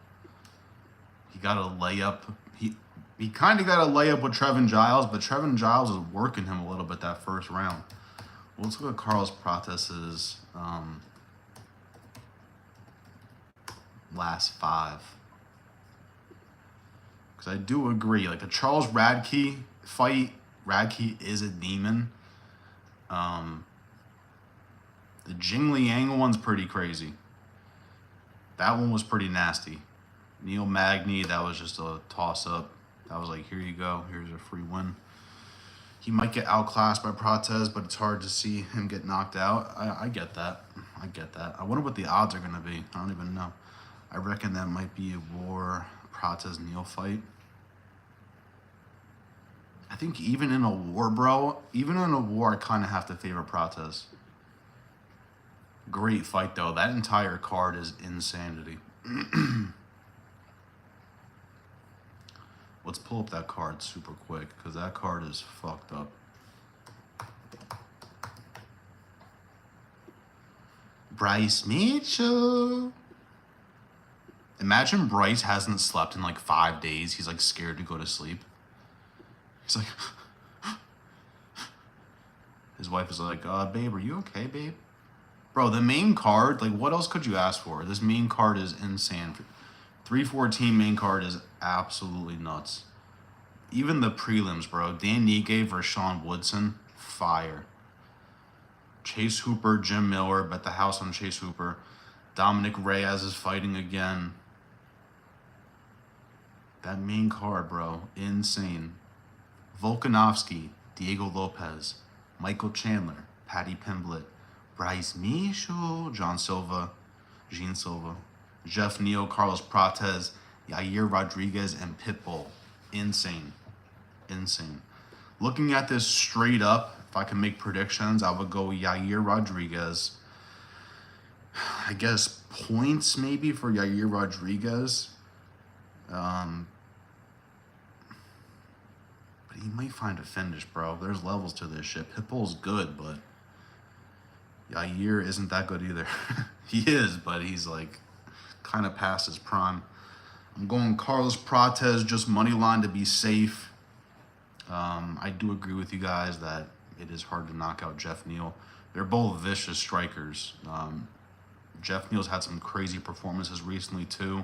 He got a layup. He kind of got a layup with Trevin Giles, but Trevin Giles is working him a little bit that first round. Well, let's look at Carlos Prates' last 5. Because I do agree. Like the Charles Radke fight, Radke is a demon. The Jing Liang one's pretty crazy. That one was pretty nasty. Neil Magny, that was just a toss-up. That was like, here you go. Here's a free win. He might get outclassed by Prates, but it's hard to see him get knocked out. I get that. I get that. I wonder what the odds are going to be. I don't even know. I reckon that might be a War Prates-Neal fight. I think even in a war, bro, even in a war, I kind of have to favor Prates. Great fight, though. That entire card is insanity. Let's pull up that card super quick, because that card is fucked up. Bryce Mitchell. Imagine Bryce hasn't slept in like 5 days. He's like scared to go to sleep. He's like... His wife is like, babe, are you okay, babe? Bro, the main card, like, what else could you ask for? This main card is insane. 314 main card is absolutely nuts. Even the prelims, bro. Dan Ige versus Sean Woodson, fire. Chase Hooper, Jim Miller, bet the house on Chase Hooper. Dominic Reyes is fighting again. That main card, bro, insane. Volkanovski, Diego Lopez, Michael Chandler, Paddy Pimblett, Bryce Mitchell, John Silva, Gene Silva, Jeff Neal, Carlos Prates, Yair Rodriguez, and Pitbull. Insane. Insane. Looking at this straight up, if I can make predictions, I would go Yair Rodriguez. I guess points maybe for Yair Rodriguez. But he might find a finish, bro. There's levels to this shit. Pitbull's good, but Yair isn't that good either. He is, but he's like kind of past his prime. I'm going Carlos Prates, just money line to be safe. I do agree with you guys that it is hard to knock out Jeff Neal. They're both vicious strikers. Jeff Neal's had some crazy performances recently too.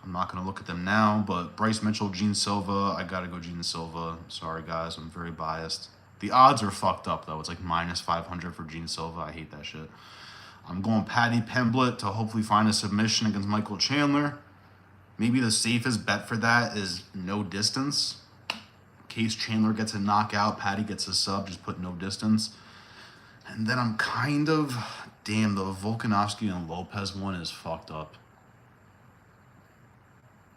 I'm not going to look at them now, but Bryce Mitchell, Gene Silva, I got to go Gene Silva. Sorry, guys, I'm very biased. The odds are fucked up, though. It's like minus 500 for Gene Silva. I hate that shit. I'm going Paddy Pimblett to hopefully find a submission against Michael Chandler. Maybe the safest bet for that is no distance. In case Chandler gets a knockout, Paddy gets a sub, just put no distance. And then I'm kind of... Damn, the Volkanovski and Lopez one is fucked up.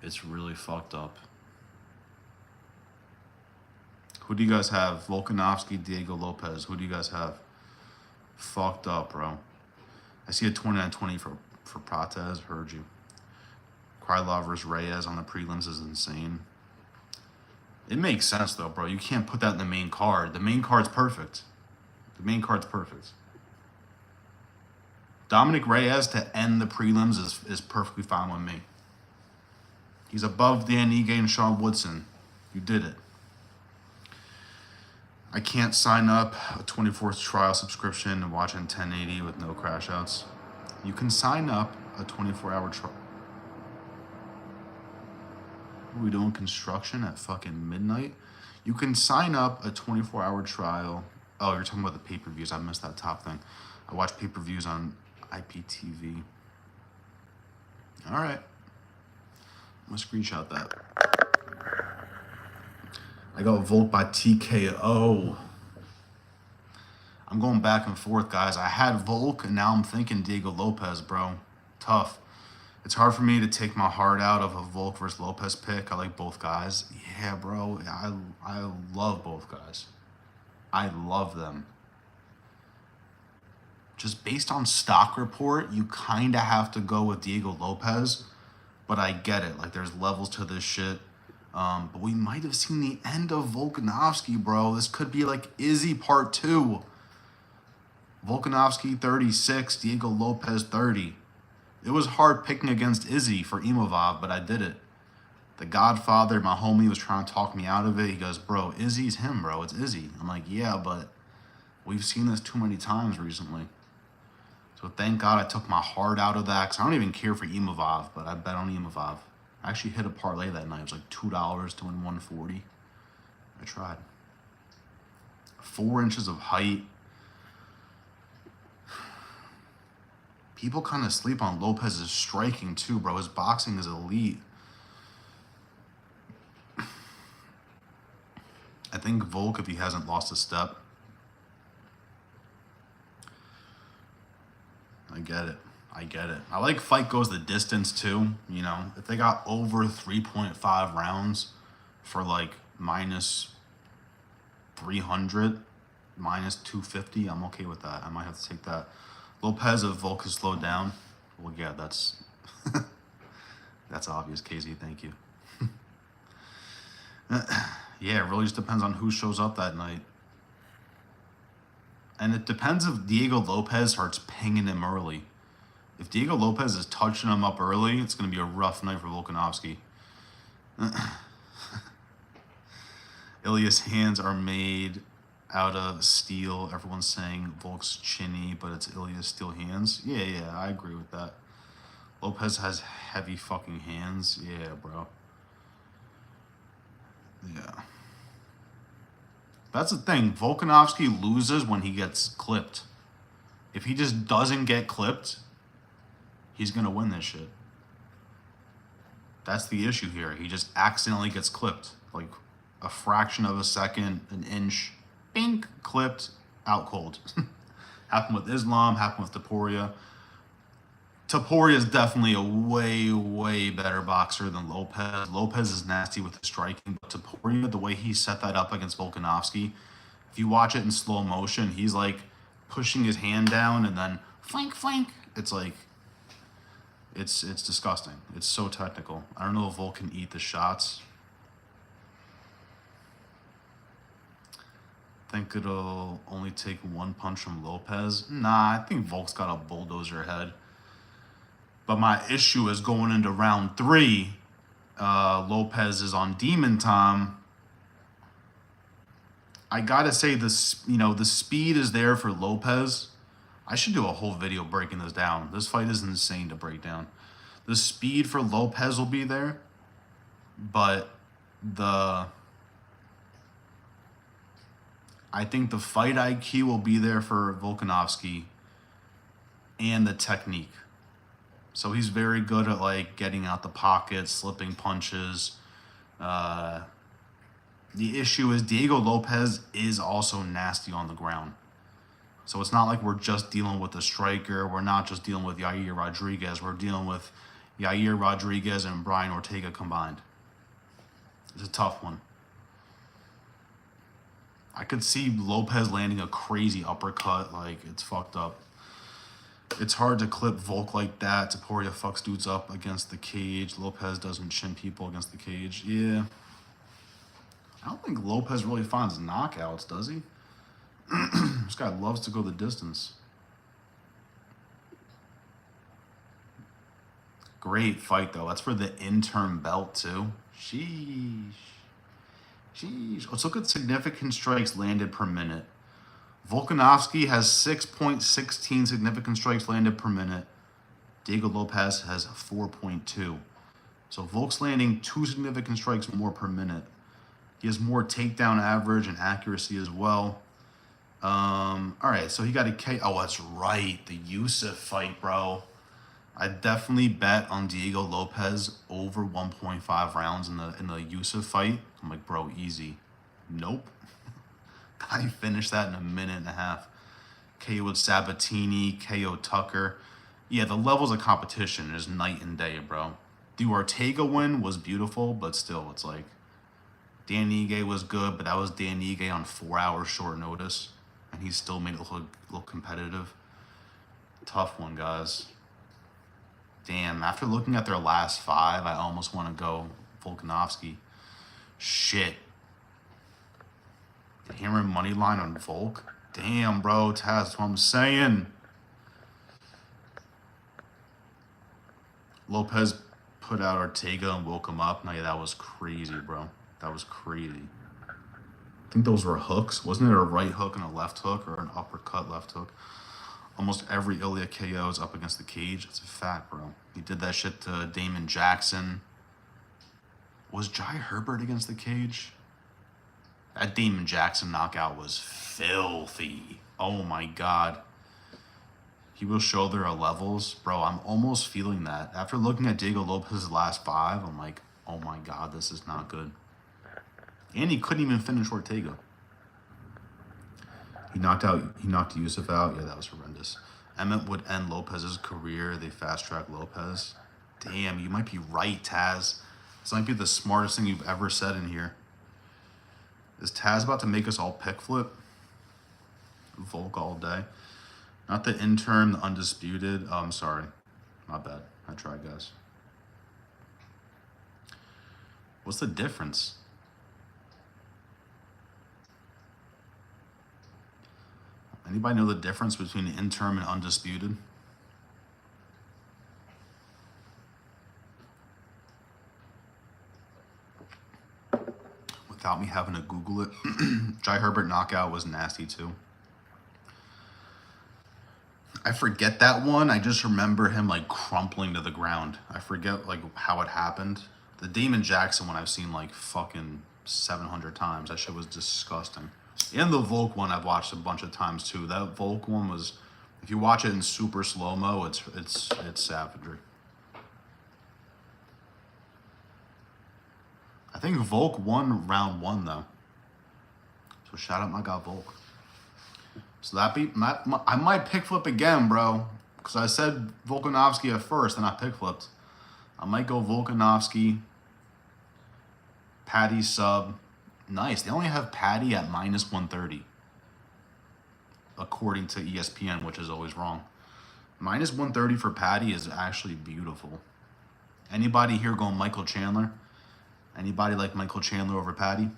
It's really fucked up. Who do you guys have? Volkanovski, Diego Lopez. Who do you guys have? Fucked up, bro. I see a 29-20 for Prates. Heard you. Krylov versus Reyes on the prelims is insane. It makes sense, though, bro. You can't put that in the main card. The main card's perfect. The main card's perfect. Dominic Reyes to end the prelims is perfectly fine with me. He's above Dan Ige and Sean Woodson. You did it. I can't sign up a 24th trial subscription and watch in 1080 with no crash outs. You can sign up a 24-hour trial. Are we doing construction at fucking midnight? You can sign up a 24-hour trial. Oh, you're talking about the pay-per-views. I missed that top thing. I watch pay-per-views on IPTV. All right. I'm going to screenshot that. I got Volk by TKO. I'm going back and forth, guys. I had Volk, and now I'm thinking Diego Lopez, bro. Tough. It's hard for me to take my heart out of a Volk versus Lopez pick. I like both guys. Yeah, bro. I love both guys. I love them. Just based on stock report, you kind of have to go with Diego Lopez, but I get it. Like, there's levels to this shit. But we might have seen the end of Volkanovski, bro. This could be like Izzy Part 2. Volkanovski 36, Diego Lopez 30. It was hard picking against Izzy for Imavov, but I did it. The Godfather, my homie, was trying to talk me out of it. He goes, bro, Izzy's him, bro. It's Izzy. I'm like, yeah, but we've seen this too many times recently. So thank God I took my heart out of that, because I don't even care for Imavov, but I bet on Imavov. I actually hit a parlay that night. It was like $2 to win 140. I tried. 4 inches of height. People kind of sleep on Lopez's striking too, bro. His boxing is elite. I think Volk, if he hasn't lost a step. I get it. I like fight goes the distance too. You know, if they got over 3.5 rounds for like minus 300, minus 250, I'm okay with that. I might have to take that. Lopez, if Volk is slowed down, well, yeah, that's that's obvious, Casey. Thank you. Yeah, it really just depends on who shows up that night. And it depends if Diego Lopez starts pinging him early. If Diego Lopez is touching him up early, it's going to be a rough night for Volkanovski. Ilya's hands are made out of steel. Everyone's saying Volk's chinny, but it's Ilya's steel hands. Yeah, I agree with that. Lopez has heavy fucking hands. Yeah, bro. Yeah. That's the thing. Volkanovski loses when he gets clipped. If he just doesn't get clipped, he's going to win this shit. That's the issue here. He just accidentally gets clipped. Like a fraction of a second, an inch. Bink, clipped, out cold. Happened with Islam, happened with Topuria. Topuria is definitely a way better boxer than Lopez. Lopez is nasty with the striking, but Topuria, the way he set that up against Volkanovski, if you watch it in slow motion, he's like pushing his hand down and then flank. It's like, it's disgusting. It's so technical. I don't know if Volk can eat the shots. Think it'll only take one punch from Lopez? Nah, I think Volk's got a bulldozer head. But my issue is going into round 3. Lopez is on demon time. I gotta say the speed is there for Lopez. I should do a whole video breaking this down. This fight is insane to break down. The speed for Lopez will be there, but I think the fight IQ will be there for Volkanovski and the technique. So he's very good at like getting out the pocket, slipping punches. The issue is Diego Lopez is also nasty on the ground. So it's not like we're just dealing with a striker. We're not just dealing with Yair Rodriguez. We're dealing with Yair Rodriguez and Brian Ortega combined. It's a tough one. I could see Lopez landing a crazy uppercut. Like, it's fucked up. It's hard to clip Volk like that. Topuria fucks dudes up against the cage. Lopez doesn't chin people against the cage. Yeah. I don't think Lopez really finds knockouts, does he? This guy loves to go the distance. Great fight, though. That's for the interim belt, too. Sheesh. Let's look at significant strikes landed per minute. Volkanovski has 6.16 significant strikes landed per minute. Diego Lopez has 4.2. So Volk's landing 2 significant strikes more per minute. He has more takedown average and accuracy as well. All right, so he got a K. Oh, that's right. The Yusuf fight, bro. I definitely bet on Diego Lopez over 1.5 rounds in the Yusuf fight. I'm like, bro, easy. Nope. I finished that in a minute and a half. KO with Sabatini, KO Tucker. Yeah, the levels of competition is night and day, bro. The Ortega win was beautiful, but still, it's like Dan Ige was good, but that was Dan Ige on 4 hours short notice, and he still made it look competitive. Tough one, guys. Damn, after looking at their last 5, I almost want to go Volkanovski. Shit. The hammer money line on Volk? Damn, bro, Taz, that's what I'm saying. Lopez put out Ortega and woke him up. No, yeah, that was crazy, bro. That was crazy. I think those were hooks. Wasn't it a right hook and a left hook, or an uppercut left hook? Almost every Ilya KO is up against the cage. It's a fact, bro. He did that shit to Damon Jackson. Was Jai Herbert against the cage? That Damon Jackson knockout was filthy. Oh my God. He will show their levels. Bro, I'm almost feeling that. After looking at Diego Lopez's last 5, I'm like, oh my God, this is not good. And he couldn't even finish Ortega. He knocked Yusuf out. Yeah, that was horrendous. Emmett would end Lopez's career. They fast-track Lopez. Damn, you might be right, Taz. This might be the smartest thing you've ever said in here. Is Taz about to make us all pick flip? Volk all day. Not the intern, the undisputed. Oh, I'm sorry. My bad. I tried, guys. What's the difference? Anybody know the difference between interim and undisputed? Without me having to Google it. Jai Herbert knockout was nasty too. I forget that one. I just remember him like crumpling to the ground. I forget like how it happened. The Damon Jackson one I've seen like fucking 700 times. That shit was disgusting. And the Volk one I've watched a bunch of times too. That Volk one was, if you watch it in super slow-mo, it's savagery. I think Volk won round 1 though. So shout out my guy Volk. So that beat, I might pick flip again, bro. Because I said Volkanovski at first and I pick flipped. I might go Volkanovski, Paddy sub. Nice. They only have Paddy at minus 130. According to ESPN, which is always wrong. Minus 130 for Paddy is actually beautiful. Anybody here going Michael Chandler? Anybody like Michael Chandler over Paddy?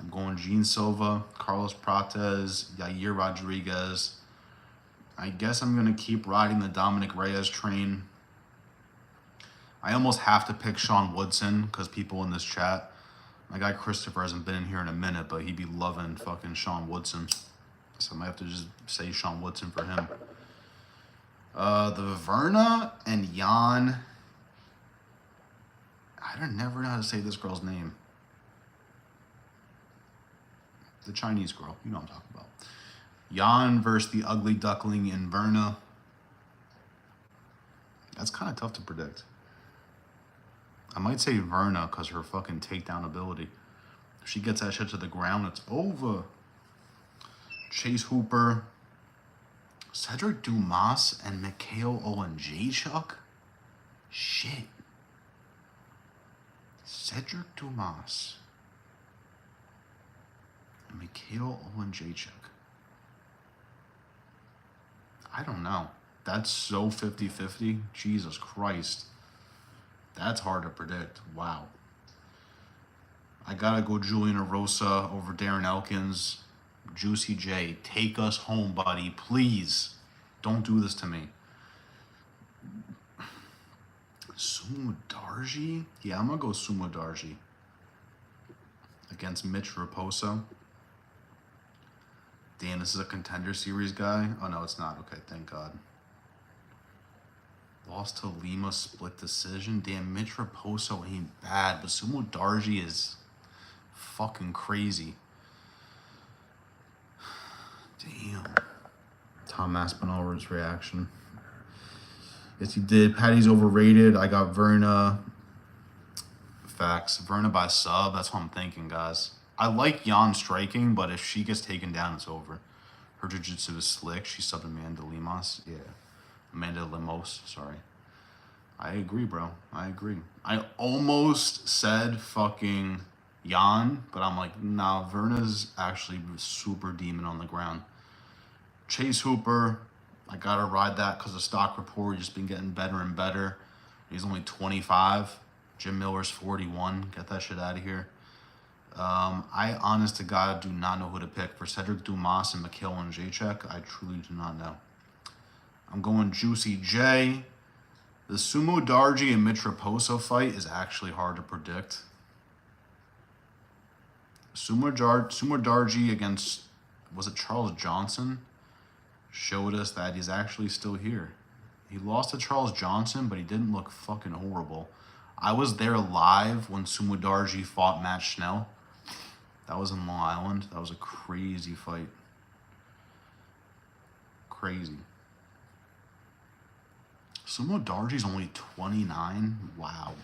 I'm going Gene Silva, Carlos Prates, Yair Rodriguez. I guess I'm going to keep riding the Dominic Reyes train. I almost have to pick Sean Woodson because people in this chat, my guy Christopher hasn't been in here in a minute, but he'd be loving fucking Sean Woodson. So I might have to just say Sean Woodson for him. The Verna and Jan. I don't never know how to say this girl's name. The Chinese girl. You know what I'm talking about. Jan versus the Ugly Duckling in Verna. That's kind of tough to predict. I might say Verna because her fucking takedown ability. If she gets that shit to the ground, it's over. Chase Hooper. Cedric Dumas and Mikhail Olenjachuk? Shit. Cedric Dumas and Mikhail Olenjachuk. I don't know. That's so 50-50. Jesus Christ. That's hard to predict. Wow. I gotta go Julian Erosa over Darren Elkins. Juicy J, take us home, buddy. Please. Don't do this to me. Sumo Darji? Yeah, I'm gonna go Sumo Darji. Against Mitch Raposo. Damn, this is a Contender Series guy? Oh, no, it's not. Okay, thank God. Lost to Lima, split decision. Damn, Mitch Raposo ain't bad, but Sumo Darji is fucking crazy. Damn. Tom Aspinall's reaction. Yes, he did. Patty's overrated. I got Verna. Facts. Verna by sub. That's what I'm thinking, guys. I like Jan striking, but if she gets taken down, it's over. Her jiu-jitsu is slick. She subbed Amanda Limos. Yeah. Amanda Limos, sorry. I agree, bro. I agree. I almost said fucking Jan, but I'm like, nah, Verna's actually super demon on the ground. Chase Hooper, I gotta ride that because the stock report just been getting better and better. He's only 25. Jim Miller's 41. Get that shit out of here. I, honest to God, do not know who to pick. For Cedric Dumas and Mikhail Jacek, I truly do not know. I'm going Juicy J. The Sumo Darji and Mitraposo fight is actually hard to predict. Sumo Darji against, was it Charles Johnson? Showed us that he's actually still here. He lost to Charles Johnson, but he didn't look fucking horrible. I was there live when Sumo Darji fought Matt Schnell. That was in Long Island. That was a crazy fight. Crazy. Sumo Darji's only 29. Wow.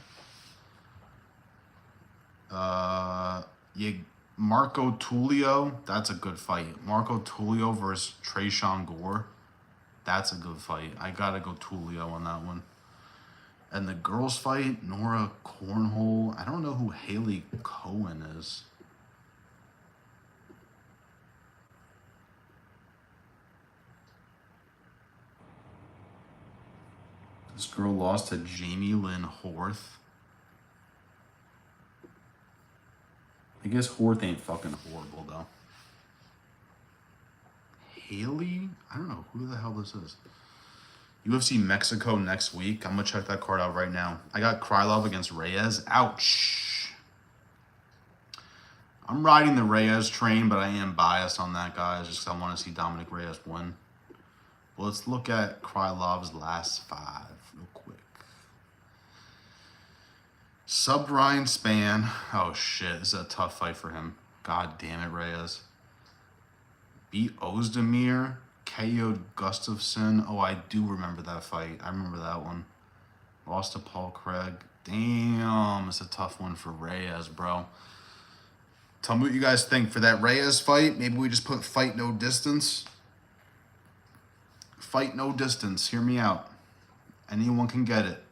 Yeah, Marco Tullio. That's a good fight. Marco Tullio versus Tresean Gore. That's a good fight. I gotta go Tullio on that one. And the girls fight, Nora Cornhole. I don't know who Haley Cohen is. This girl lost to Jamie Lynn Horth. I guess Horth ain't fucking horrible, though. Haley? I don't know who the hell this is. UFC Mexico next week. I'm going to check that card out right now. I got Krylov against Reyes. Ouch. I'm riding the Reyes train, but I am biased on that, guys, just because I want to see Dominic Reyes win. Well, let's look at Krylov's last 5 real quick. Sub Ryan Spann. Oh, shit. This is a tough fight for him. God damn it, Reyes. Beat Ozdemir. KO'd Gustafsson. Oh, I do remember that fight. I remember that one. Lost to Paul Craig. Damn, it's a tough one for Reyes, bro. Tell me what you guys think. For that Reyes fight, maybe we just put fight no distance. Fight no distance. Hear me out. Anyone can get it.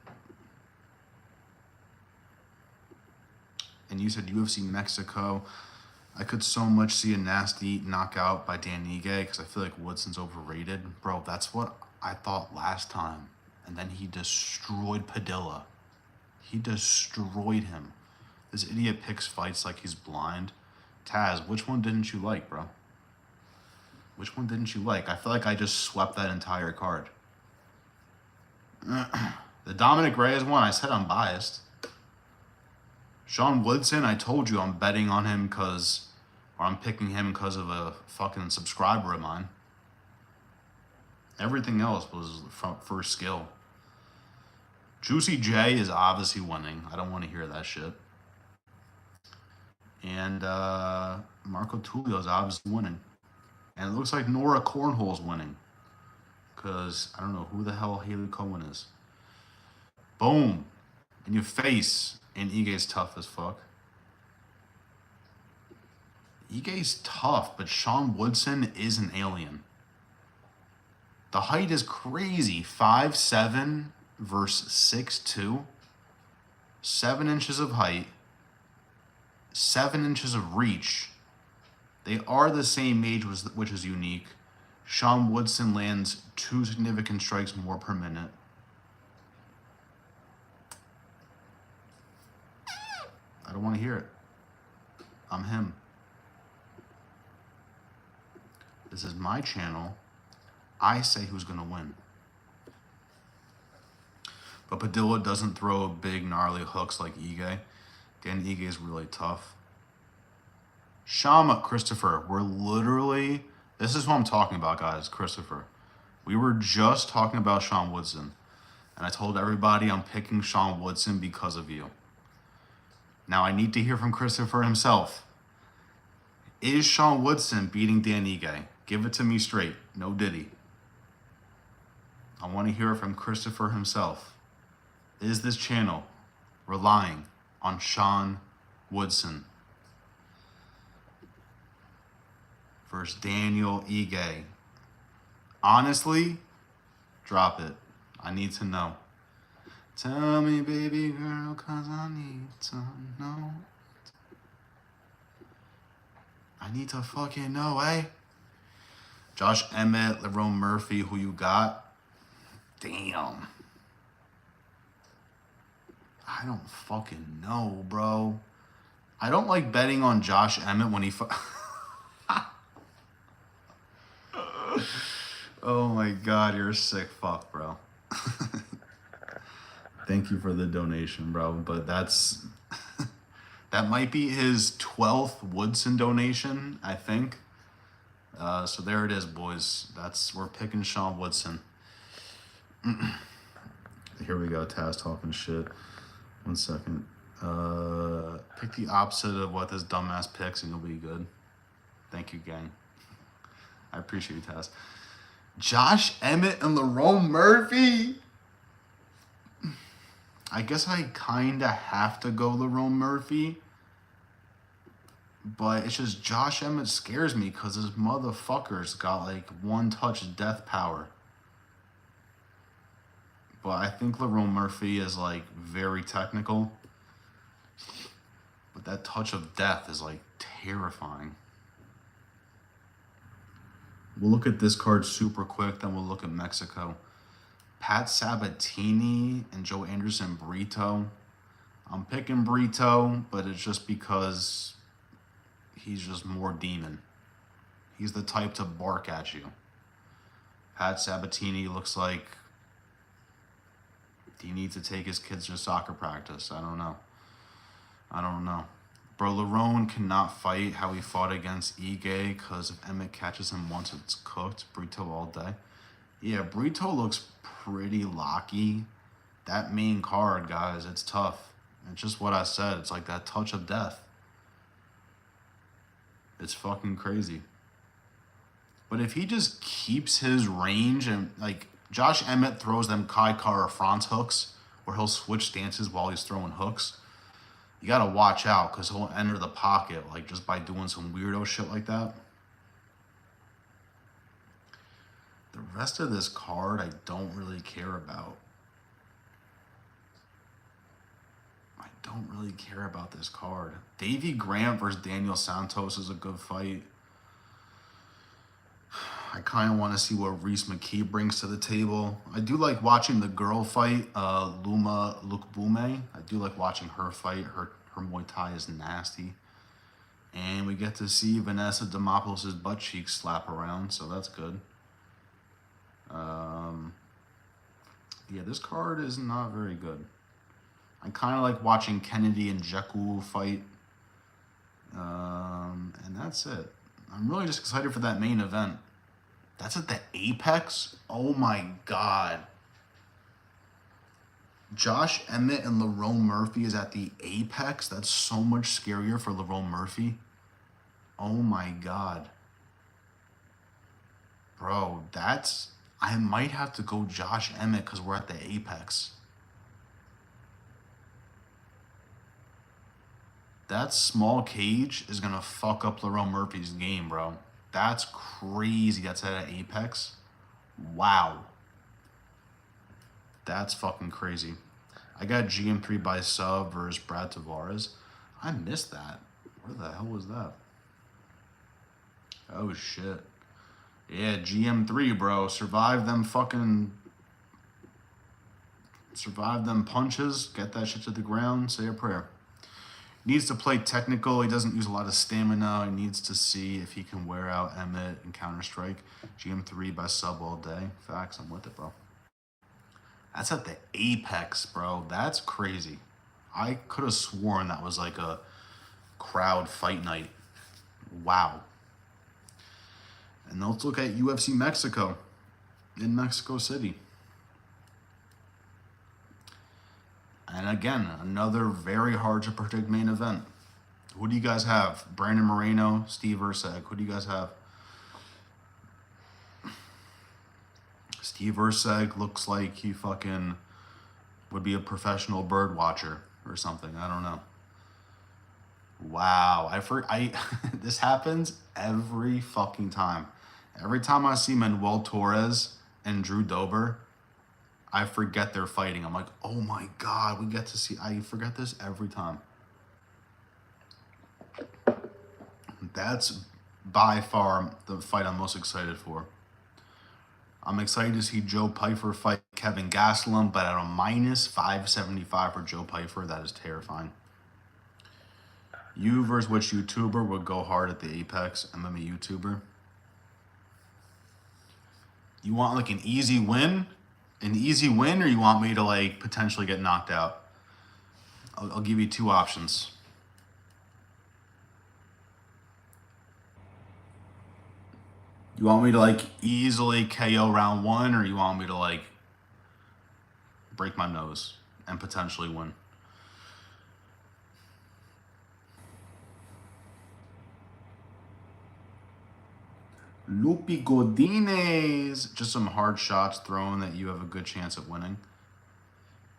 And you said UFC Mexico. I could so much see a nasty knockout by Dan Ige because I feel like Woodson's overrated. Bro, that's what I thought last time. And then he destroyed Padilla. He destroyed him. This idiot picks fights like he's blind. Taz, which one didn't you like, bro? Which one didn't you like? I feel like I just swept that entire card. The Dominic Reyes one, I said I'm biased. Sean Woodson, I told you I'm betting on him because, or I'm picking him because of a fucking subscriber of mine. Everything else was for skill. Juicy J is obviously winning. I don't want to hear that shit. And Marco Tullio is obviously winning. And it looks like Nora Cornhole's winning. Because I don't know who the hell Haley Cohen is. Boom. In your face. And Ige's tough as fuck. Ige's tough, but Sean Woodson is an alien. The height is crazy. 5'7" versus 6'2". 7 inches of height. 7 inches of reach. They are the same age, which is unique. Sean Woodson lands 2 significant strikes more per minute. I don't want to hear it. I'm him. This is my channel. I say who's going to win. But Padilla doesn't throw big, gnarly hooks like Ige. Dan Ige is really tough. Shama, Christopher, we're literally... This is what I'm talking about, guys, Christopher. We were just talking about Sean Woodson. And I told everybody I'm picking Sean Woodson because of you. Now I need to hear from Christopher himself. Is Sean Woodson beating Dan Ige? Give it to me straight. No diddy. I want to hear it from Christopher himself. Is this channel relying on Sean Woodson? versus Daniel Ige. Honestly, drop it. I need to know. Tell me, baby girl, cause I need to know. I need to fucking know, eh? Josh Emmett, Lerone Murphy, who you got? Damn. I don't fucking know, bro. I don't like betting on Josh Emmett when he... Oh my god, you're a sick fuck, bro. Thank you for the donation, bro. But that's... that might be his 12th Woodson donation, I think. So there it is, boys. We're picking Sean Woodson. Here we go, Taz talking shit. 1 second. Pick the opposite of what this dumbass picks and you'll be good. Thank you, gang. I appreciate you, Taz. Josh Emmett and Lerone Murphy. I guess I kind of have to go Lerone Murphy. But it's just Josh Emmett scares me because his motherfucker's got like one-touch death power. But I think Lerone Murphy is like very technical. But that touch of death is like terrifying. We'll look at this card super quick, then we'll look at Mexico. Pat Sabatini and Joe Anderson Brito. I'm picking Brito, but it's just because he's just more demon. He's the type to bark at you. Pat Sabatini looks like he needs to take his kids to soccer practice. I don't know. Bro, Lerone cannot fight how he fought against Ige because if Emmett catches him once, it's cooked. Brito all day. Yeah, Brito looks pretty locky. That main card, guys, it's tough. It's just what I said. It's like that touch of death. It's fucking crazy. But if he just keeps his range and, like, Josh Emmett throws them Kai Kara France hooks where he'll switch stances while he's throwing hooks. You got to watch out because he'll enter the pocket, like, just by doing some weirdo shit like that. The rest of this card, I don't really care about. I don't really care about this card. Davey Grant versus Daniel Santos is a good fight. I kind of want to see what Reese McKee brings to the table. I do like watching the girl fight, Luma Lukbume. I do like watching her fight. Her Muay Thai is nasty. And we get to see Vanessa Demopoulos' butt cheeks slap around, so that's good. Yeah, this card is not very good. I kind of like watching Kennedy and Jekyll fight. And that's it. I'm really just excited for that main event. That's at the Apex? Oh my god. Josh Emmett and Lerone Murphy is at the Apex? That's so much scarier for Lerone Murphy. Oh my god. Bro, that's... I might have to go Josh Emmett because we're at the Apex. That small cage is going to fuck up Lerone Murphy's game, bro. That's crazy. That's at an Apex. Wow. That's fucking crazy. I got GM3 by sub versus Brad Tavares. I missed that. Where the hell was that? Oh, shit. Yeah, GM3, bro. Survive them punches. Get that shit to the ground. Say a prayer. Needs to play technical. He doesn't use a lot of stamina. He needs to see if he can wear out Emmett and Counter-Strike. GM3 by sub all day. Facts, I'm with it, bro. That's at the Apex, bro. That's crazy. I could have sworn that was like a crowd fight night. Wow. And let's look at UFC Mexico in Mexico City. And again, another very hard to predict main event. Who do you guys have? Brandon Moreno, Steve Erceg. Who do you guys have? Steve Erceg looks like he fucking would be a professional bird watcher or something. I don't know. Wow, this happens every fucking time. Every time I see Manuel Torres and Drew Dober, I forget they're fighting. I'm like, oh my God, we get to see. I forget this every time. That's by far the fight I'm most excited for. I'm excited to see Joe Pyfer fight Kevin Gastelum, but at a minus 575 for Joe Pyfer, that is terrifying. You versus which YouTuber would go hard at the Apex MMA YouTuber? You want like an easy win? An easy win, or you want me to like potentially get knocked out? I'll give you two options. You want me to like easily KO round one, or you want me to like break my nose and potentially win? Lupi Godinez. Just some hard shots thrown that you have a good chance at winning.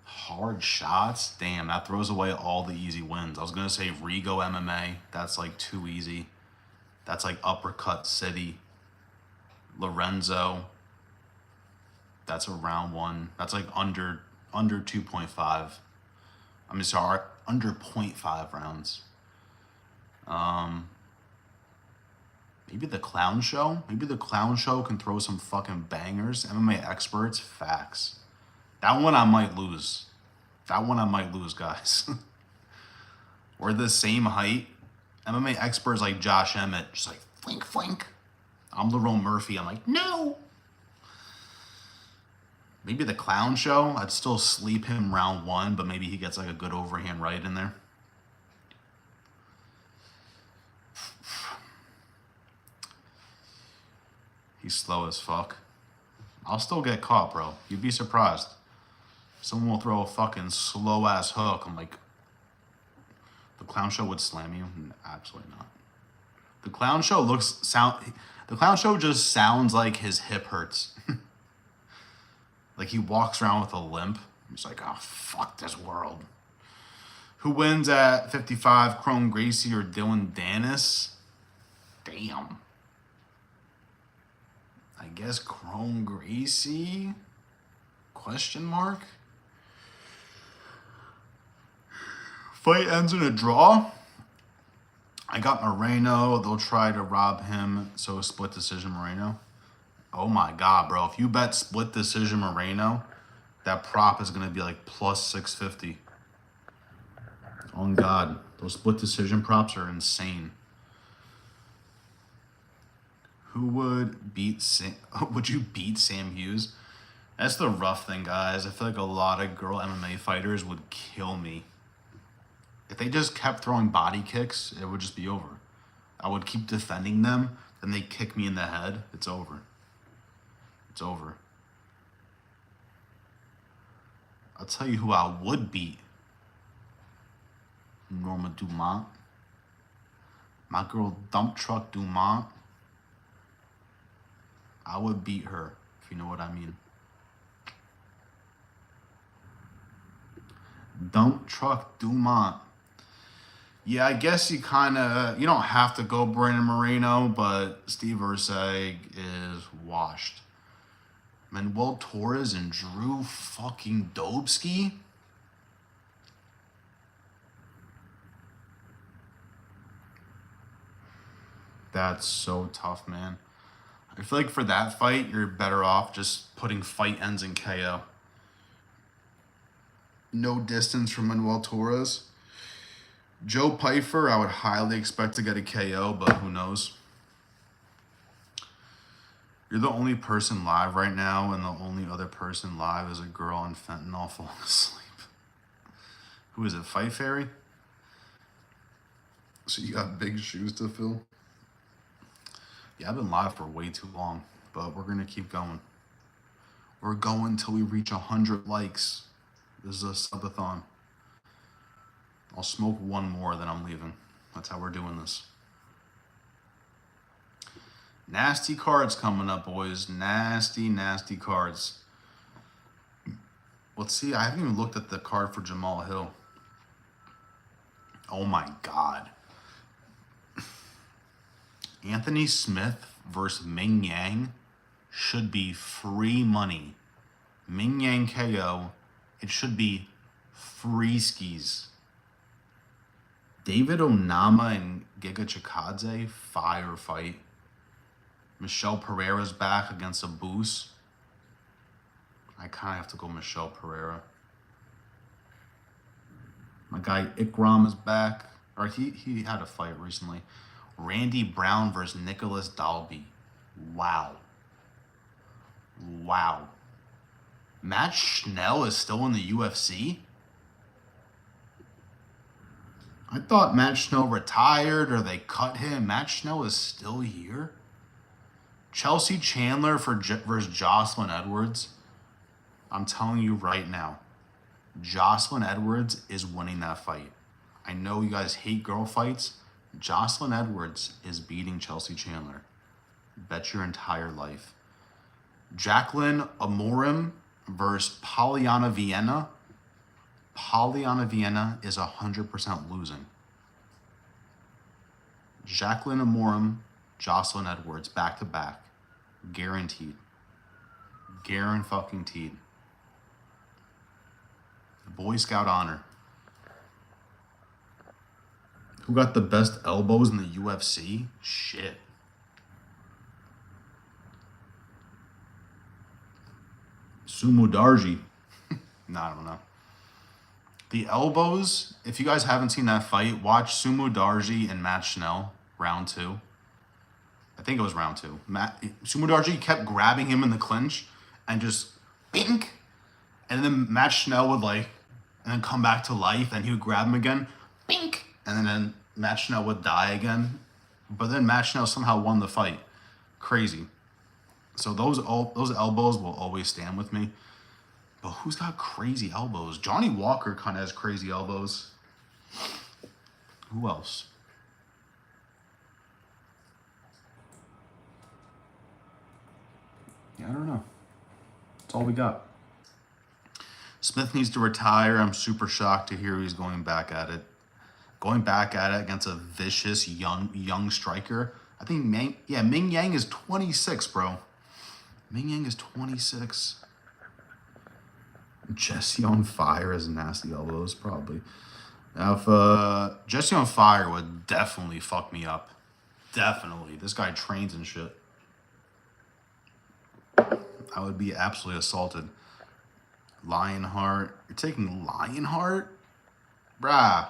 Hard shots? Damn, that throws away all the easy wins. I was going to say Rigo MMA. That's like too easy. That's like Uppercut City. Lorenzo. That's a round one. That's like under 2.5. I mean, sorry, under 0.5 rounds. Maybe the Clown Show? Maybe the Clown Show can throw some fucking bangers. MMA Experts, facts. That one I might lose. That one I might lose, guys. We're the same height. MMA Experts like Josh Emmett, just like flink, flink. I'm Lerone Murphy. I'm like, no. Maybe the Clown Show. I'd still sleep him round one, but maybe he gets like a good overhand right in there. He's slow as fuck. I'll still get caught, bro. You'd be surprised. Someone will throw a fucking slow ass hook. I'm like, the Clown Show would slam you? Absolutely not. The Clown Show the Clown Show just sounds like his hip hurts. Like he walks around with a limp. He's like, oh, fuck this world. Who wins at 55, Chrome Gracie or Dylan Dennis? Damn. I guess Chrome Gracie? Question mark? Fight ends in a draw. I got Moreno. They'll try to rob him. So split decision Moreno. Oh my God, bro. If you bet split decision Moreno, that prop is going to be like plus 650. Oh God. Those split decision props are insane. Who would beat would you beat Sam Hughes? That's the rough thing, guys. I feel like a lot of girl MMA fighters would kill me. If they just kept throwing body kicks, it would just be over. I would keep defending them, then they kick me in the head. It's over. It's over. I'll tell you who I would beat. Norma Dumont. My girl Dump Truck Dumont. I would beat her, if you know what I mean. Dump Truck Dumont. Yeah, I guess you don't have to go Brandon Moreno, but Steve Ursag is washed. Manuel Torres and Drew fucking Dobsky? That's so tough, man. I feel like for that fight, you're better off just putting fight ends in KO. No distance from Manuel Torres. Joe Pyfer, I would highly expect to get a KO, but who knows? You're the only person live right now, and the only other person live is a girl on fentanyl falling asleep. Who is it, Fight Fairy? So you got big shoes to fill? Yeah, I've been live for way too long, but we're going to keep going. We're going till we reach 100 likes. This is a subathon. I'll smoke one more, then I'm leaving. That's how we're doing this. Nasty cards coming up, boys. Nasty, nasty cards. Let's see. I haven't even looked at the card for Jamal Hill. Oh my God. Anthony Smith versus Ming Yang should be free money. Ming Yang KO, it should be free skis. David Onama and Giga Chikadze, fire fight. Michelle Pereira's back against a boost. I kind of have to go Michelle Pereira. My guy Ikram is back. Or he had a fight recently. Randy Brown versus Nicholas Dalby. Wow. Wow. Matt Schnell is still in the UFC? I thought Matt Schnell retired or they cut him. Matt Schnell is still here? Chelsea Chandler versus Jocelyn Edwards. I'm telling you right now, Jocelyn Edwards is winning that fight. I know you guys hate girl fights. Jocelyn Edwards is beating Chelsea Chandler. Bet your entire life. Jacqueline Amorim versus Polyana Vienna. Polyana Vienna is 100% losing. Jacqueline Amorim, Jocelyn Edwards, back to back. Guaranteed. Guaranteed. Boy Scout honor. Who got the best elbows in the UFC? Shit. Sumo Darji. Nah, I don't know. The elbows, if you guys haven't seen that fight, watch Sumo Darji and Matt Schnell, round 2. I think it was round 2. Sumo Darji kept grabbing him in the clinch and just bink. And then Matt Schnell would and then come back to life and he would grab him again, bink. And then Matt Schnell would die again. But then Matt Schnell somehow won the fight. Crazy. So those elbows will always stand with me. But who's got crazy elbows? Johnny Walker kind of has crazy elbows. Who else? Yeah, I don't know. That's all we got. Smith needs to retire. I'm super shocked to hear he's going back at it. Going back at it against a vicious young striker. I think Ming Yang is 26, bro. Ming Yang is 26. Jesse on Fire has nasty elbows, probably. Now, if Jesse on Fire would definitely fuck me up. Definitely. This guy trains and shit. I would be absolutely assaulted. Lionheart. You're taking Lionheart? Brah.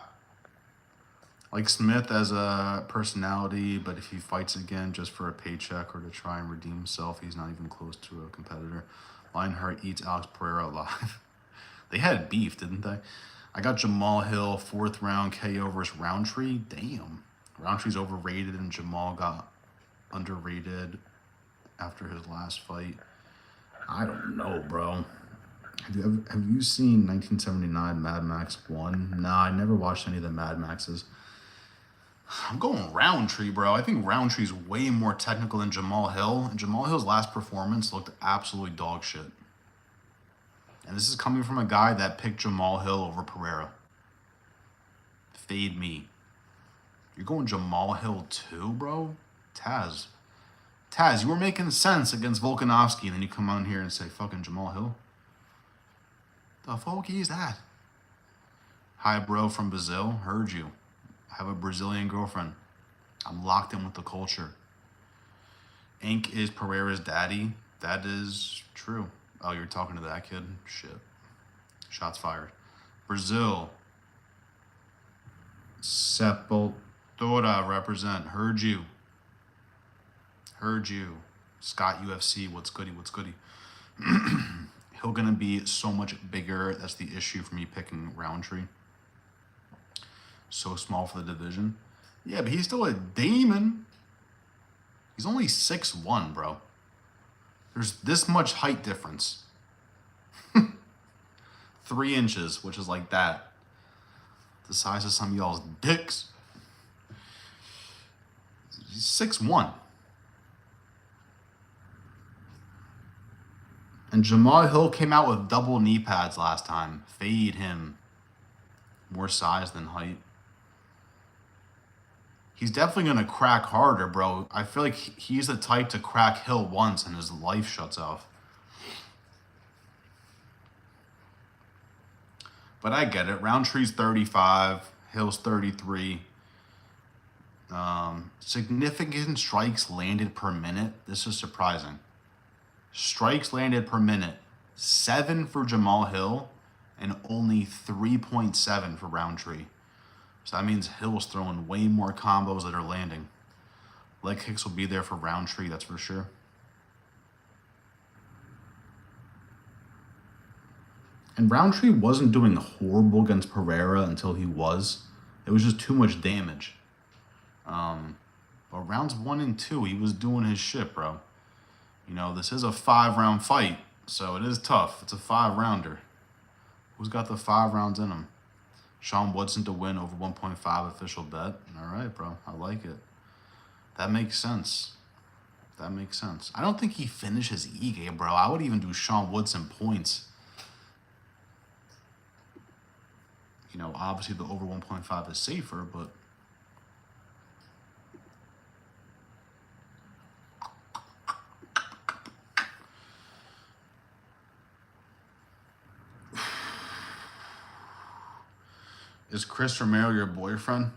Like Smith as a personality, but if he fights again just for a paycheck or to try and redeem himself, he's not even close to a competitor. Lionheart eats Alex Pereira alive. They had beef, didn't they? I got Jamal Hill, 4th round KO versus Roundtree. Damn. Roundtree's overrated and Jamal got underrated after his last fight. I don't know, bro. Have you seen 1979 Mad Max 1? Nah, I never watched any of the Mad Maxes. I'm going Roundtree, bro. I think Roundtree's way more technical than Jamal Hill. And Jamal Hill's last performance looked absolutely dog shit. And this is coming from a guy that picked Jamal Hill over Pereira. Fade me. You're going Jamal Hill too, bro? Taz, you were making sense against Volkanovski, and then you come on here and say fucking Jamal Hill? The fuck is that? Hi, bro, from Brazil. Heard you. I have a Brazilian girlfriend. I'm locked in with the culture. Ink is Pereira's daddy. That is true. Oh, you're talking to that kid? Shit. Shots fired. Brazil. Sepultura represent. Heard you. Scott UFC. What's goody? He'll gonna be so much bigger. That's the issue for me picking Roundtree. So small for the division. Yeah, but he's still a demon. He's only 6'1", bro. There's this much height difference. 3 inches, which is like that. The size of some of y'all's dicks. He's 6'1". And Jamal Hill came out with double knee pads last time. Fade him. More size than height. He's definitely going to crack harder, bro. I feel like he's the type to crack Hill once and his life shuts off. But I get it. Roundtree's 35. Hill's 33. Significant strikes landed per minute. This is surprising. Strikes landed per minute. 7 for Jamal Hill and only 3.7 for Roundtree. So that means Hill's throwing way more combos that are landing. Leg kicks will be there for Roundtree, that's for sure. And Roundtree wasn't doing horrible against Pereira until he was. It was just too much damage. But rounds 1 and 2, he was doing his shit, bro. You know, this is a 5-round fight, so it is tough. It's a 5-rounder. Who's got the 5 rounds in him? Sean Woodson to win over 1.5 official bet. All right, bro. I like it. That makes sense. That makes sense. I don't think he finishes Ige, bro. I would even do Sean Woodson points. You know, obviously the over 1.5 is safer, but... Is Chris Romero your boyfriend?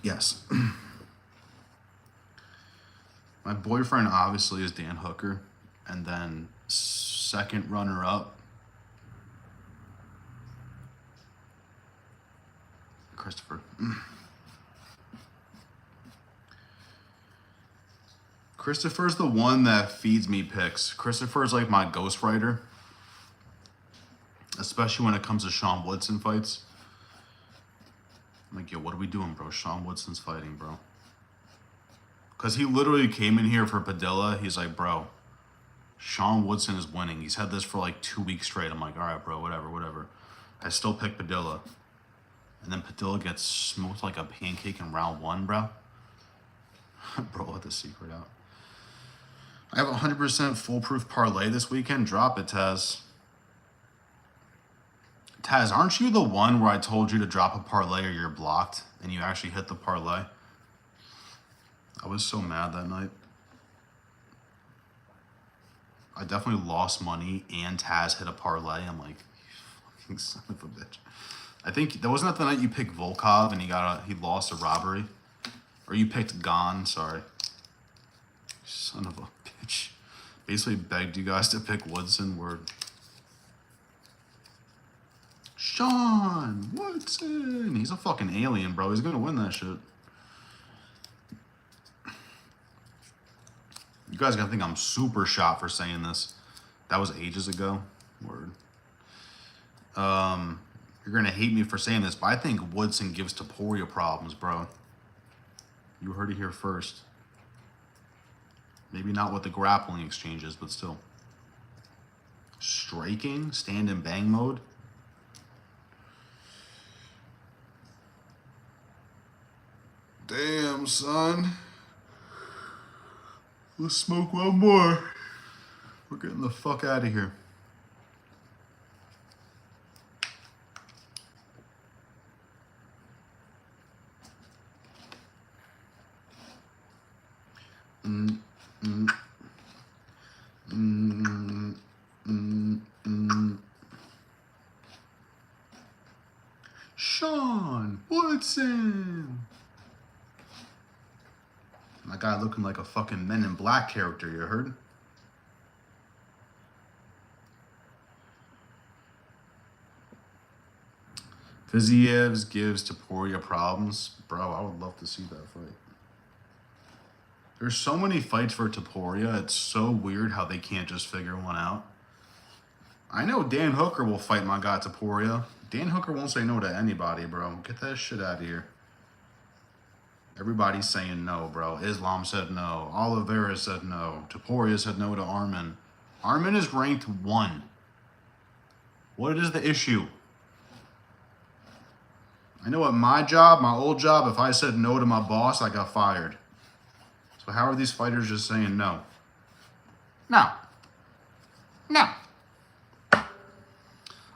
Yes. My boyfriend obviously is Dan Hooker. And then second runner-up, Christopher. Christopher's the one that feeds me picks. Christopher's like my ghostwriter. Especially when it comes to Sean Woodson fights. I'm like, yo, what are we doing, bro? Sean Woodson's fighting, bro. Because he literally came in here for Padilla. He's like, bro, Sean Woodson is winning. He's had this for like 2 weeks straight. I'm like, all right, bro, whatever. I still pick Padilla. And then Padilla gets smoked like a pancake in round 1, bro. Bro, let the secret out. I have a 100% foolproof parlay this weekend. Drop it, Taz. Taz, aren't you the one where I told you to drop a parlay or you're blocked and you actually hit the parlay? I was so mad that night. I definitely lost money and Taz hit a parlay. I'm like, you fucking son of a bitch. I think that wasn't that the night you picked Volkov and he lost a robbery? Or you picked Gon, sorry. Son of a bitch. Basically begged you guys to pick Woodson. Word. Sean Woodson. He's a fucking alien, bro. He's gonna win that shit. You guys gotta think I'm super shot for saying this. That was ages ago. Word. You're gonna hate me for saying this, but I think Woodson gives Topuria problems, bro. You heard it here first. Maybe not with the grappling exchanges, but still. Striking, stand and bang mode. Damn, son. Let's smoke one more. We're getting the fuck out of here. Sean Woodson. My guy looking like a fucking Men in Black character, you heard? Fiziev gives Topuria problems. Bro, I would love to see that fight. There's so many fights for Topuria. It's so weird how they can't just figure one out. I know Dan Hooker will fight my guy Topuria. Dan Hooker won't say no to anybody, bro. Get that shit out of here. Everybody's saying no, bro. Islam said no. Oliveira said no. Topuria said no to Arman. Arman is ranked 1. What is the issue? I know at my job, my old job, if I said no to my boss, I got fired. So how are these fighters just saying no? No. No.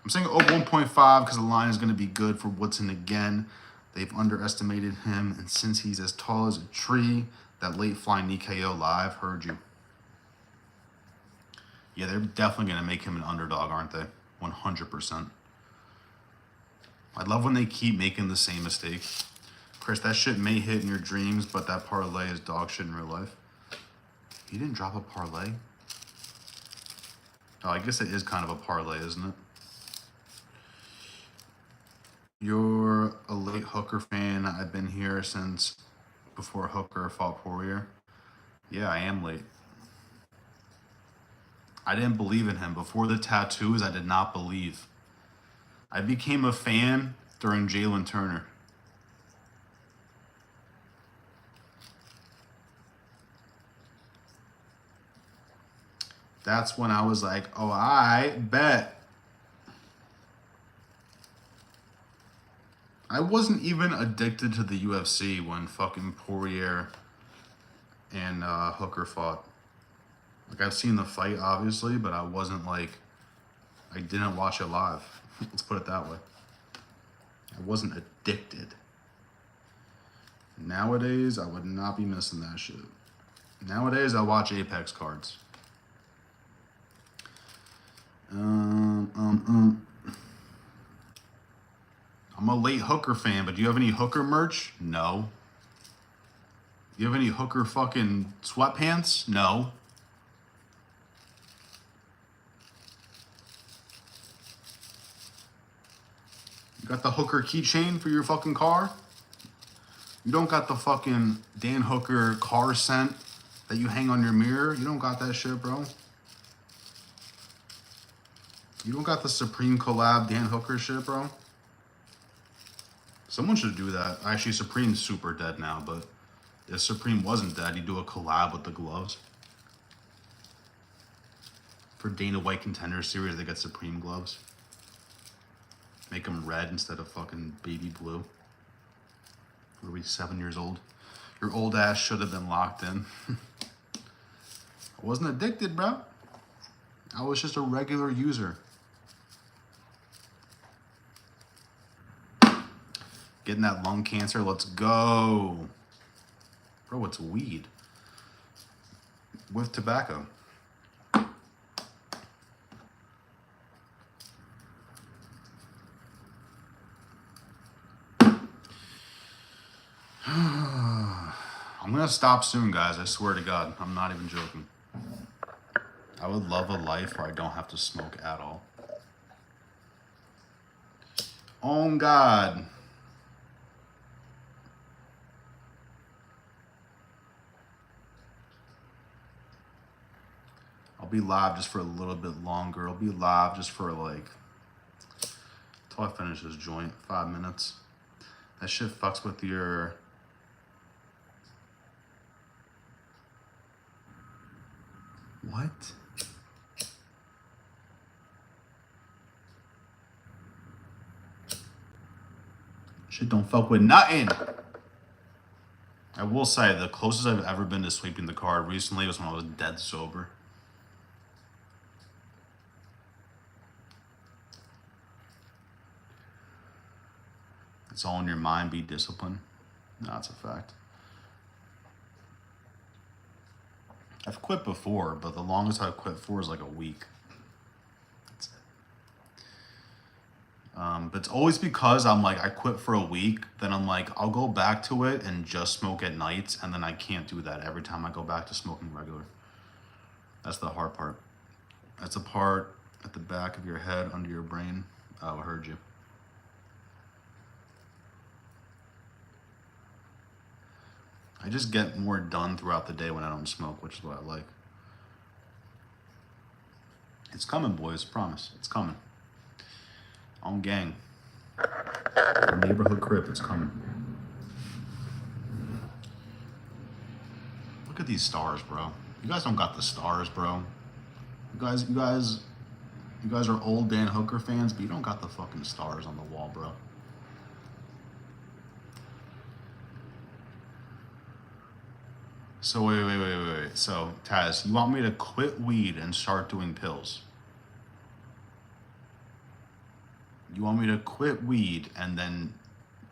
I'm saying over 1.5 because the line is going to be good for Woodson again. They've underestimated him, and since he's as tall as a tree, that late flying knee KO live, heard you. Yeah, they're definitely going to make him an underdog, aren't they? 100%. I love when they keep making the same mistake. Chris, that shit may hit in your dreams, but that parlay is dog shit in real life. He didn't drop a parlay? Oh, I guess it is kind of a parlay, isn't it? You're a late Hooker fan. I've been here since before Hooker fought Poirier. Yeah, I am late. I didn't believe in him. Before the tattoos, I did not believe. I became a fan during Jalen Turner. That's when I was like, oh, I bet. I wasn't even addicted to the UFC when fucking Poirier and Hooker fought. Like, I've seen the fight, obviously, but I wasn't like, I didn't watch it live. Let's put it that way. I wasn't addicted. Nowadays, I would not be missing that shit. Nowadays, I watch Apex cards. I'm a late Hooker fan, but do you have any Hooker merch? No. You have any Hooker fucking sweatpants? No. You got the Hooker keychain for your fucking car? You don't got the fucking Dan Hooker car scent that you hang on your mirror? You don't got that shit, bro. You don't got the Supreme collab Dan Hooker shit, bro. Someone should do that. Actually, Supreme's super dead now, but if Supreme wasn't dead, he'd do a collab with the gloves. For Dana White Contender Series, they got Supreme gloves. Make them red instead of fucking baby blue. What are we, 7 years old? Your old ass should have been locked in. I wasn't addicted, bro. I was just a regular user. Getting that lung cancer, let's go. Bro, it's weed. With tobacco. I'm gonna stop soon, guys. I swear to God. I'm not even joking. I would love a life where I don't have to smoke at all. Oh, God. I'll be live just for a little bit longer. I'll be live just for like, till I finish this joint, 5 minutes. That shit fucks with your... What? Shit don't fuck with nothing. I will say, the closest I've ever been to sweeping the card recently was when I was dead sober. It's all in your mind, be disciplined. No, that's a fact. I've quit before, but the longest I've quit for is like a week. That's it. But it's always because I'm like, I quit for a week, then I'm like, I'll go back to it and just smoke at nights, and then I can't do that every time I go back to smoking regular. That's the hard part. That's a part at the back of your head, under your brain. Oh, I heard you. I just get more done throughout the day when I don't smoke, which is what I like. It's coming, boys. Promise. It's coming. On gang. Neighborhood crib. It's coming. Look at these stars, bro. You guys don't got the stars, bro. You guys are old Dan Hooker fans, but you don't got the fucking stars on the wall, bro. So wait. So Taz, you want me to quit weed and start doing pills? You want me to quit weed and then...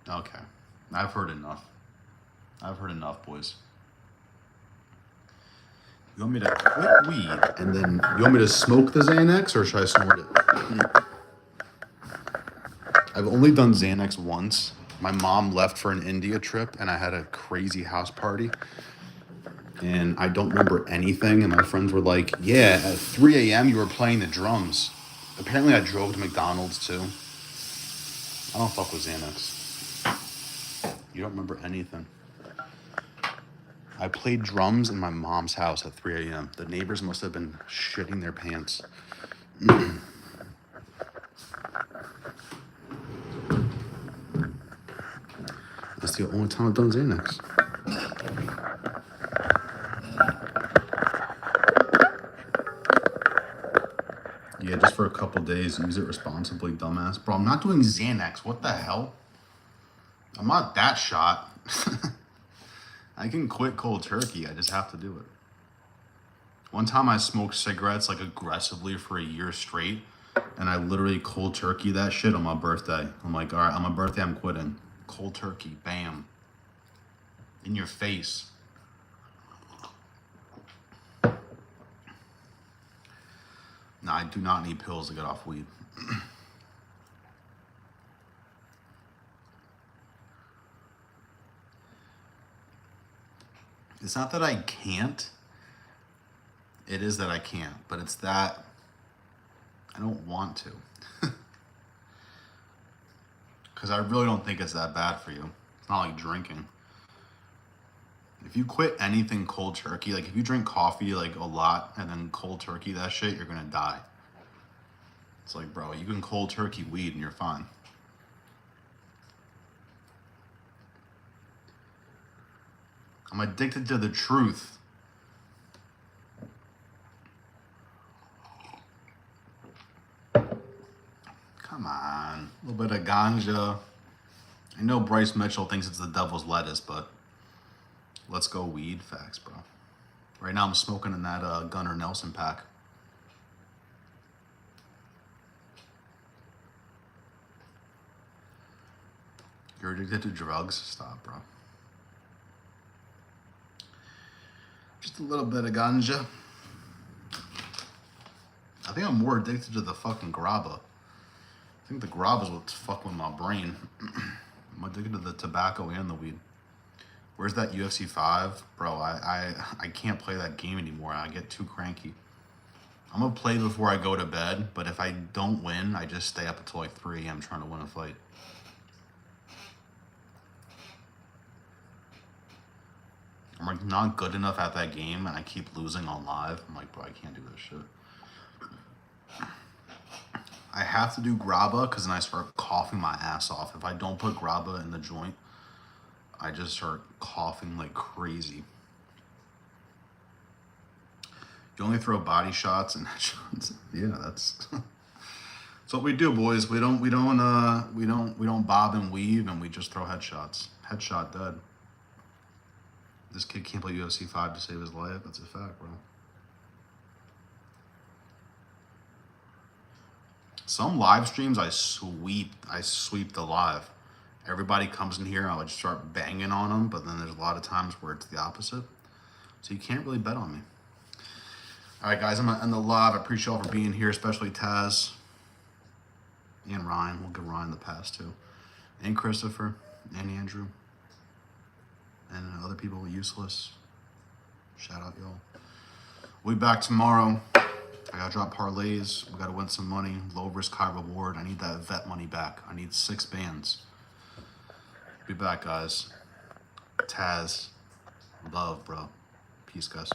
Okay. I've heard enough. I've heard enough, boys. You want me to quit weed and then... You want me to smoke the Xanax or should I snort it? I've only done Xanax once. My mom left for an India trip and I had a crazy house party. And I don't remember anything. And my friends were like, yeah, at 3 a.m. you were playing the drums. Apparently I drove to McDonald's too. I don't fuck with Xanax. You don't remember anything. I played drums in my mom's house at 3 a.m. The neighbors must have been shitting their pants. That's the only time I've done Xanax. Yeah, just for a couple days. Use it responsibly, dumbass. Bro, I'm not doing Xanax. What the hell? I'm not that shot. I can quit cold turkey. I just have to do it. One time I smoked cigarettes like aggressively for a year straight. And I literally cold turkey that shit on my birthday. I'm like, all right, on my birthday, I'm quitting. Cold turkey, bam. In your face. Nah, I do not need pills to get off weed. It's not that I can't. It is that I can't, but it's that I don't want to. Because I really don't think it's that bad for you. It's not like drinking. If you quit anything cold turkey, like if you drink coffee like a lot and then cold turkey that shit, you're gonna die. It's like, bro, you can cold turkey weed and you're fine. I'm addicted to the truth. Come on, a little bit of ganja. I know Bryce Mitchell thinks it's the devil's lettuce, but let's go weed. Facts, bro. Right now I'm smoking in that Gunnar Nelson pack. You're addicted to drugs? Stop, bro. Just a little bit of ganja. I think I'm more addicted to the fucking grabba. I think the grabba is what's fucking with my brain. I'm addicted to the tobacco and the weed. Where's that UFC 5? Bro, I can't play that game anymore. I get too cranky. I'm gonna play before I go to bed, but if I don't win, I just stay up until like 3 a.m. trying to win a fight. I'm like not good enough at that game and I keep losing on live. I'm like, bro, I can't do this shit. I have to do grabba because then I start coughing my ass off. If I don't put grabba in the joint, I just start coughing like crazy. You only throw body shots and headshots. Yeah, that's what we do, boys. We don't bob and weave, and we just throw headshots. Headshot dead. This kid can't play UFC 5 to save his life. That's a fact, bro. Some live streams I sweep the live. Everybody comes in here, I would start banging on them, but then there's a lot of times where it's the opposite. So you can't really bet on me. All right, guys, I'm gonna end the live. I appreciate y'all for being here, especially Taz and Ryan. We'll give Ryan the pass too, and Christopher and Andrew and other people useless. Shout out y'all. We'll be back tomorrow. I gotta drop parlays. We gotta win some money. Low risk, high reward. I need that vet money back. I need 6 bands. Be back, guys. Taz. Love, bro. Peace, guys.